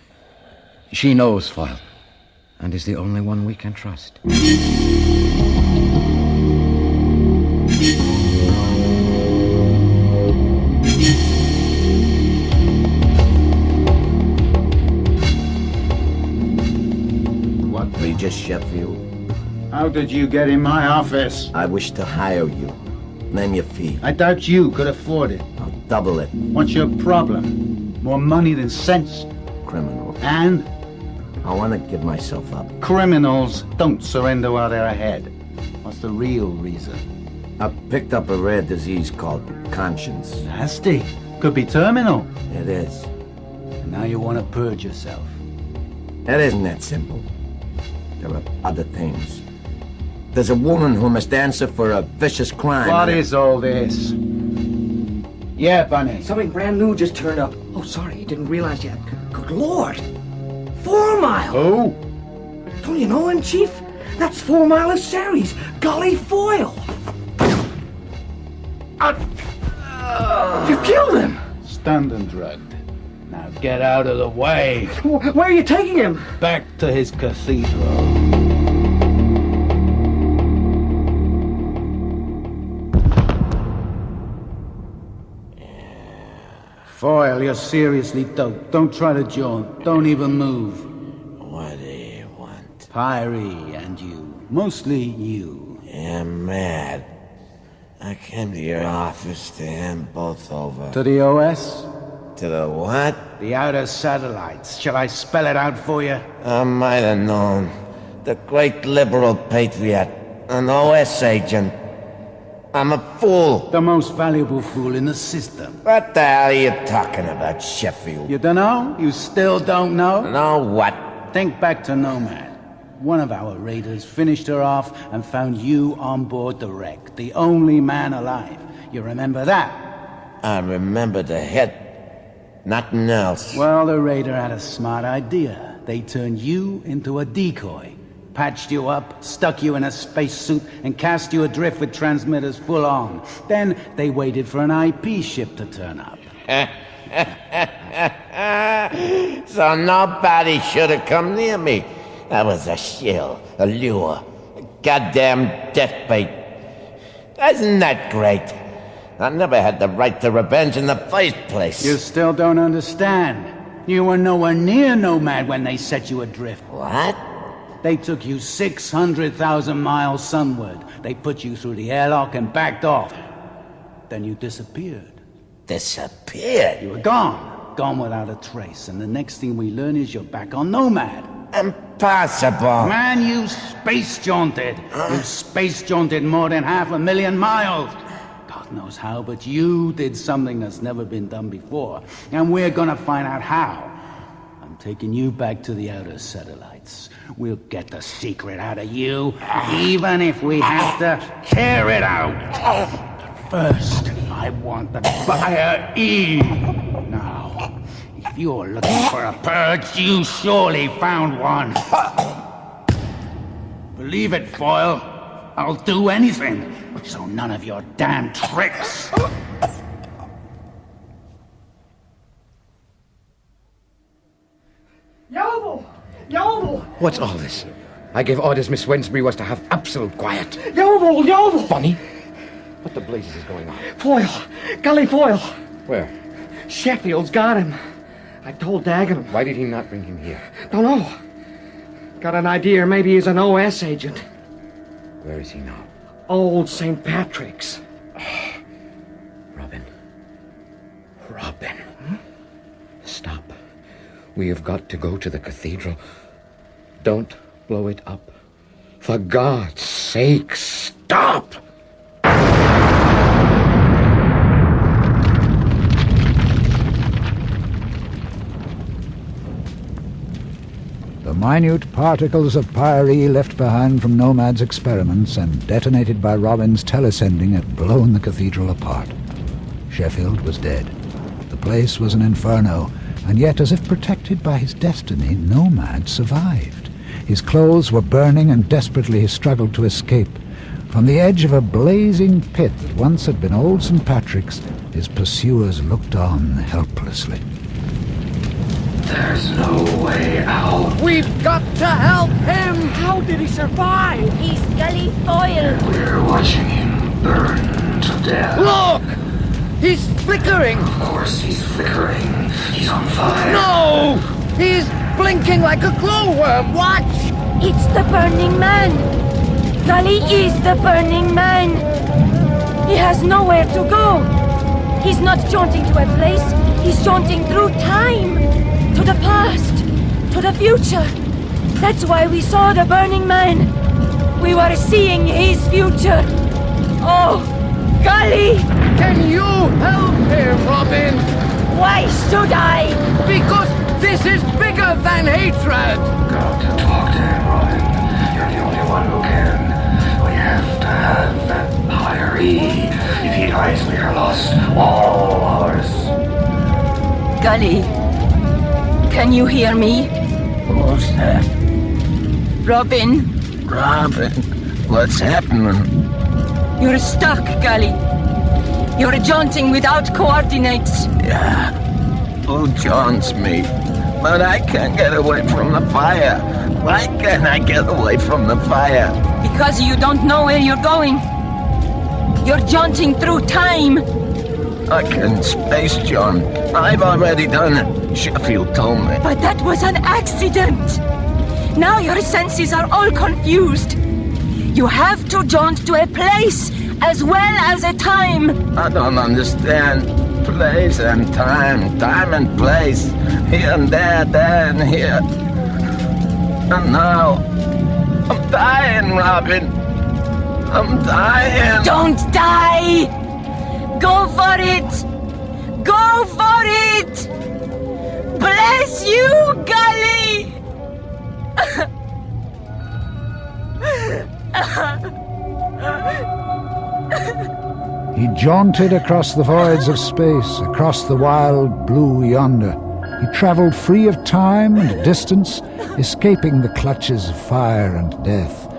She knows Foyle, and is the only one we can trust. What, Regis Sheffield? How did you get in my office? I wish to hire you. Name your fee. I doubt you could afford it. I'll double it. What's your problem? More money than sense. Criminal. And? I want to give myself up. Criminals don't surrender while they're ahead. What's the real reason? I picked up a rare disease called conscience. Nasty. Could be terminal. It is. And now you want to purge yourself. It isn't that simple. There are other things. There's a woman who must answer for a vicious crime. What is all this? Yeah, Bunny. Something brand new just turned up. Oh, sorry, didn't realize yet. Good Lord! 4 Mile! Who? Don't you know him, Chief? That's 4 Mile of Ceres, Gully Foyle. You killed him! Stunned and drugged. Now get out of the way. Where are you taking him? Back to his cathedral. Foyle, you're seriously doped. Don't try to jaunt. Don't even move. What do you want? Pyre and you. Mostly you. You're mad. I came to your office to hand both over. To the OS? To the what? The outer satellites. Shall I spell it out for you? I might have known. The great liberal patriot. An OS agent. I'm a fool. The most valuable fool in the system. What the hell are you talking about, Sheffield? You don't know? You still don't know? Know what? Think back to Nomad. One of our raiders finished her off and found you on board the wreck. The only man alive. You remember that? I remember the hit. Nothing else. Well, the raider had a smart idea. They turned you into a decoy. Patched you up, stuck you in a spacesuit, and cast you adrift with transmitters full on. Then they waited for an IP ship to turn up. So nobody should have come near me. That was a shill, a lure, a goddamn deathbait. Isn't that great? I never had the right to revenge in the first place. You still don't understand. You were nowhere near Nomad when they set you adrift. What? They took you 600,000 miles sunward. They put you through the airlock and backed off. Then you disappeared. Disappeared? You were gone. Gone without a trace. And the next thing we learn is you're back on Nomad. Impossible. Man, you space jaunted. You space jaunted more than 500,000 miles. God knows how, but you did something that's never been done before. And we're gonna find out how. I'm taking you back to the outer satellites. We'll get the secret out of you, even if we have to tear it out. But first, I want the Fire E. Now, if you're looking for a purge, you surely found one. Believe it, Foyle. I'll do anything, so none of your damn tricks. Yeovil! Yeovil! What's all this? I gave orders Miss Wensbury was to have absolute quiet. Yeovil! Yeovil! Bonnie? What the blazes is going on? Foyle! Gully Foyle! Where? Sheffield's got him. I told Dagenham. Why did he not bring him here? Don't know. Got an idea maybe he's an OS agent. Where is he now? Old St. Patrick's. Robin. Robin. Stop. We have got to go to the cathedral. Don't blow it up. For God's sake, stop! The minute particles of pyre left behind from Nomad's experiments and detonated by Robin's telesending had blown the cathedral apart. Sheffield was dead. The place was an inferno, and yet, as if protected by his destiny, Nomad survived. His clothes were burning, and desperately he struggled to escape. From the edge of a blazing pit that once had been old St. Patrick's, his pursuers looked on helplessly. There's no way out. We've got to help him! How did he survive? He's Gully Foyle. We're watching him burn to death. Look! He's flickering! Of course he's flickering. He's on fire. No! He's blinking like a glowworm. Watch! It's the Burning Man. Gully is the Burning Man. He has nowhere to go. He's not jaunting to a place. He's jaunting through time. To the past. To the future. That's why we saw the Burning Man. We were seeing his future. Oh, Gully! Can you help him, Robin? Why should I? Because this is bigger than hatred! Got to talk to him, Robin. You're the only one who can. We have to have that higher E. If he dies, we are lost. All ours. Gully, can you hear me? Who's that? Robin. Robin, what's happening? You're stuck, Gully. You're jaunting without coordinates. Yeah, who jaunts me? But I can't get away from the fire. Why can't I get away from the fire? Because you don't know where you're going. You're jaunting through time. I can space jaunt. I've already done it. Sheffield told me. But that was an accident. Now your senses are all confused. You have to jaunt to a place as well as a time. I don't understand. Place and time. Time and place. Here and there and here. And now, I'm dying, Robin. I'm dying. Don't die! Go for it! Go for it! Bless you, Gully! He jaunted across the voids of space, across the wild blue yonder. He travelled free of time and distance, escaping the clutches of fire and death.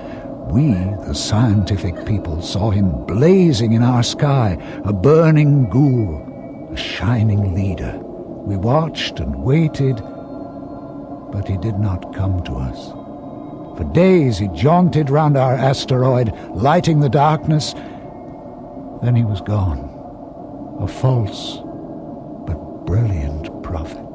We, the scientific people, saw him blazing in our sky, a burning ghoul, a shining leader. We watched and waited, but he did not come to us. For days he jaunted round our asteroid, lighting the darkness. Then he was gone, a false but brilliant prophet.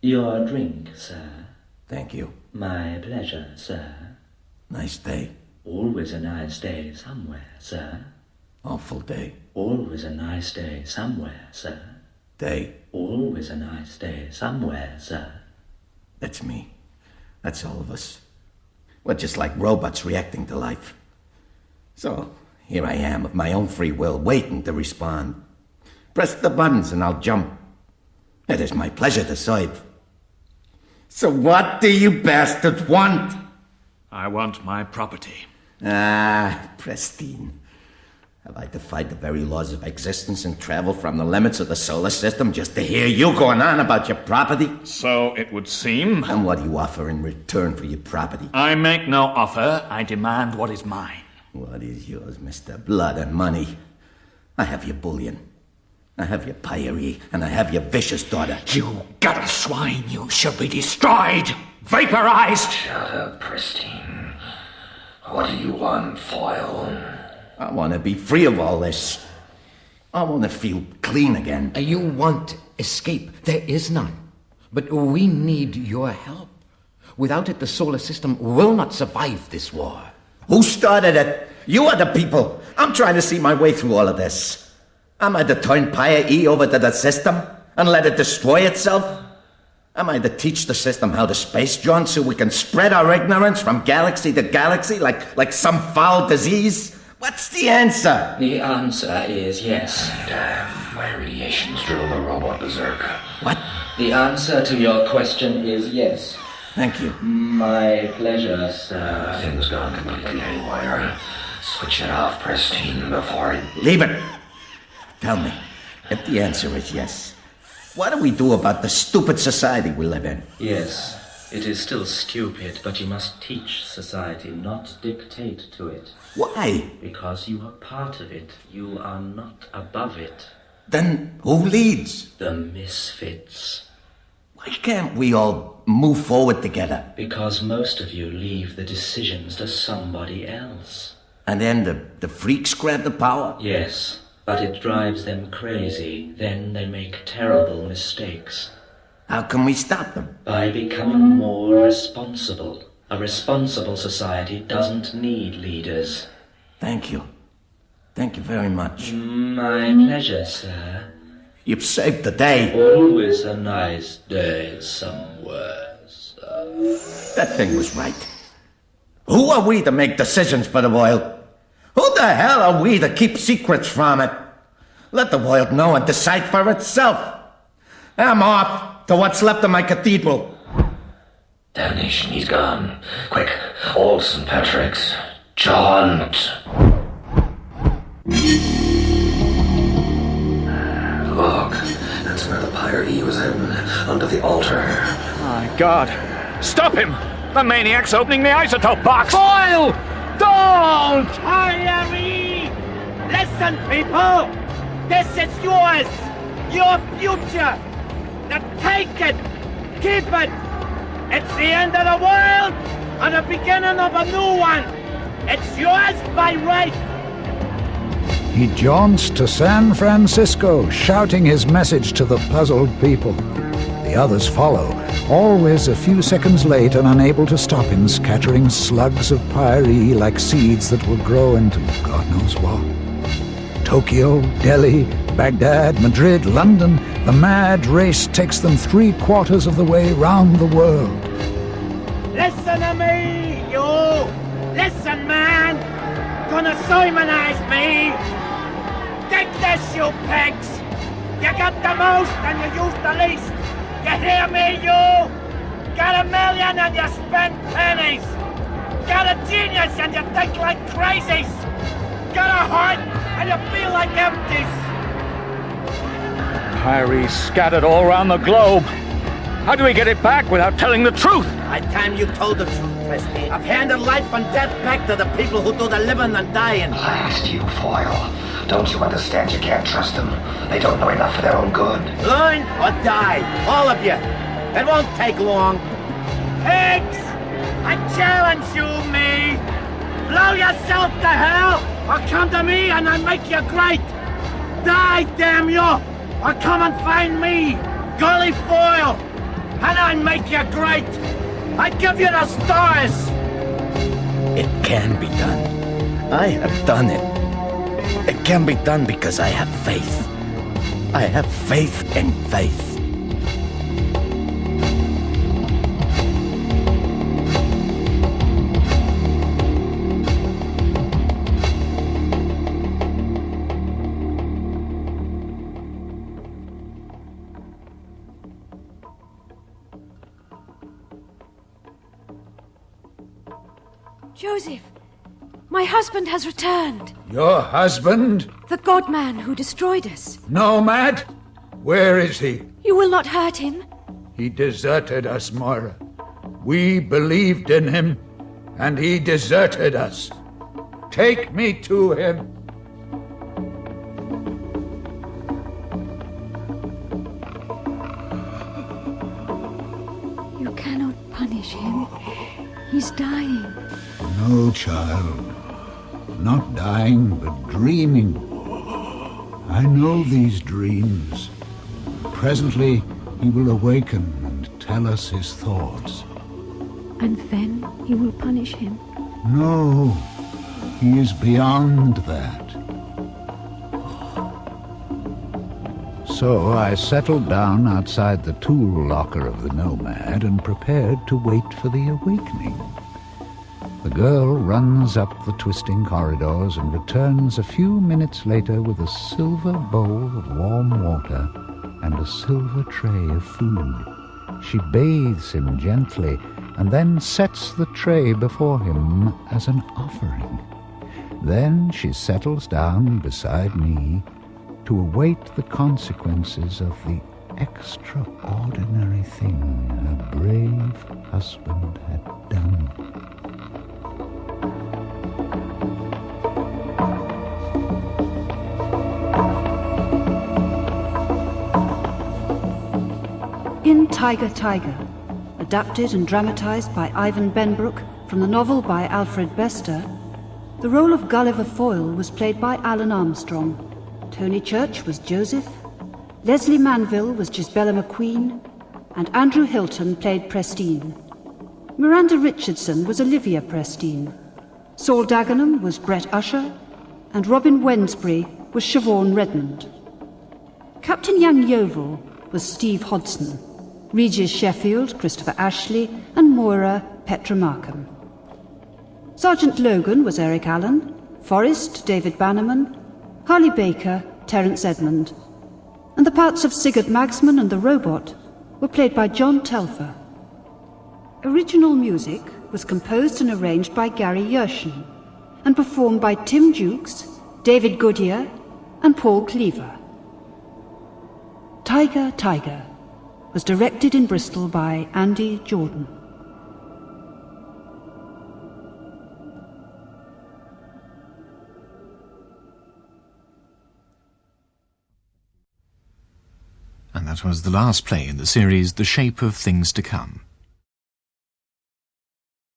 Your drink, sir. Thank you. My pleasure, sir. Nice day. Always a nice day somewhere, sir. Awful day. Always a nice day somewhere, sir. Day. Always a nice day somewhere, sir. That's me. That's all of us. We're just like robots reacting to life. So, here I am of my own free will, waiting to respond. Press the buttons and I'll jump. It is my pleasure to serve. So what do you bastards want? I want my property. Ah, pristine. Have I defied the very laws of existence and traveled from the limits of the solar system just to hear you going on about your property? So it would seem. And what do you offer in return for your property? I make no offer. I demand what is mine. What is yours, Mr. Blood and Money? I have your bullion. I have your pyre, and I have your vicious daughter. You gutter swine, you shall be destroyed! Vaporized! Shut up, Pristine. What do you want, Foyle? I want to be free of all this. I want to feel clean again. You want escape. There is none. But we need your help. Without it, the solar system will not survive this war. Who started it? You are the people. I'm trying to see my way through all of this. Am I to turn Pyre over to the system and let it destroy itself? Am I to teach the system how to space jaunt so we can spread our ignorance from galaxy to galaxy like some foul disease? What's the answer? The answer is yes. Damn, my radiation's driven the robot berserk. What? The answer to your question is yes. Thank you. My pleasure, sir. Thing's gone completely haywire. Switch it off, Pristine, before I... Leave it! Tell me, if the answer is yes, what do we do about the stupid society we live in? Yes, it is still stupid, but you must teach society, not dictate to it. Why? Because you are part of it. You are not above it. Then who leads? The misfits. Why can't we all move forward together? Because most of you leave the decisions to somebody else. And then the freaks grab the power? Yes. But it drives them crazy. Then they make terrible mistakes. How can we stop them? By becoming more responsible. A responsible society doesn't need leaders. Thank you. Thank you very much. My pleasure, sir. You've saved the day. Always a nice day somewhere, sir. That thing was right. Who are we to make decisions for the world? Who the hell are we to keep secrets from it? Let the world know and decide for itself. I'm off to what's left of my cathedral. Damnation, he's gone. Quick, old St. Patrick's. Jaunt. Look, that's where the Pyre was hidden, under the altar. My God. Stop him! The maniac's opening the isotope box! Foyle! Don't hire me! Listen, people! This is yours! Your future! Now take it! Keep it! It's the end of the world and the beginning of a new one! It's yours by right! He jaunts to San Francisco, shouting his message to the puzzled people. The others follow, always a few seconds late and unable to stop him, scattering slugs of pyre like seeds that will grow into God knows what. Tokyo, Delhi, Baghdad, Madrid, London, the mad race takes them 3/4 of the way round the world. Listen to me, you! Listen, man! Gonna simonize me! Take this, you pigs! You got the most and you use the least! You hear me, you? Got $1 million and you spend pennies! Got a genius and you think like crazies! Got a heart and you feel like empties! Pyre scattered all around the globe. How do we get it back without telling the truth? By time you told the truth, Presleign. I've handed life and death back to the people who do the living and dying. Blast you, Foyle. Don't you understand you can't trust them? They don't know enough for their own good. Learn or die, all of you. It won't take long. Pigs! I challenge you, me! Blow yourself to hell, or come to me and I make you great! Die, damn you! Or come and find me, Gully Foyle, and I make you great! I give you the stars! It can be done. I have done it. It can be done because I have faith. I have faith in faith. Joseph, my husband has returned. Your husband? The God-man who destroyed us. Nomad? Where is he? You will not hurt him? He deserted us, Moira. We believed in him, and he deserted us. Take me to him. You cannot punish him. He's dying. No, child. Not dying, but dreaming. I know these dreams. Presently, he will awaken and tell us his thoughts. And then he will punish him? No, he is beyond that. So I settled down outside the tool locker of the Nomad and prepared to wait for the awakening. The girl runs up the twisting corridors and returns a few minutes later with a silver bowl of warm water and a silver tray of food. She bathes him gently and then sets the tray before him as an offering. Then she settles down beside me to await the consequences of the extraordinary thing her brave husband had done. In Tiger, Tiger, adapted and dramatised by Ivan Benbrook from the novel by Alfred Bester, the role of Gulliver Foyle was played by Alun Armstrong. Tony Church was Joseph, Lesley Manville was Jisbella McQueen, and Andrew Hilton played Presleign. Miranda Richardson was Olivia Presleign. Saul Dagenham was Brett Usher, and Robin Wensbury was Siobhan Redmond. Captain Young Yeovil was Steve Hodson, Regis Sheffield, Christopher Ashley, and Moira Petra Markham. Sergeant Logan was Eric Allen, Forrest David Bannerman, Harley Baker, Terence Edmond, and the parts of Sigurd Magsman and the robot were played by John Telfer. Original music was composed and arranged by Gary Yershin and performed by Tim Jukes, David Goodyear, and Paul Cleaver. Tiger, Tiger was directed in Bristol by Andy Jordan. And that was the last play in the series The Shape of Things to Come.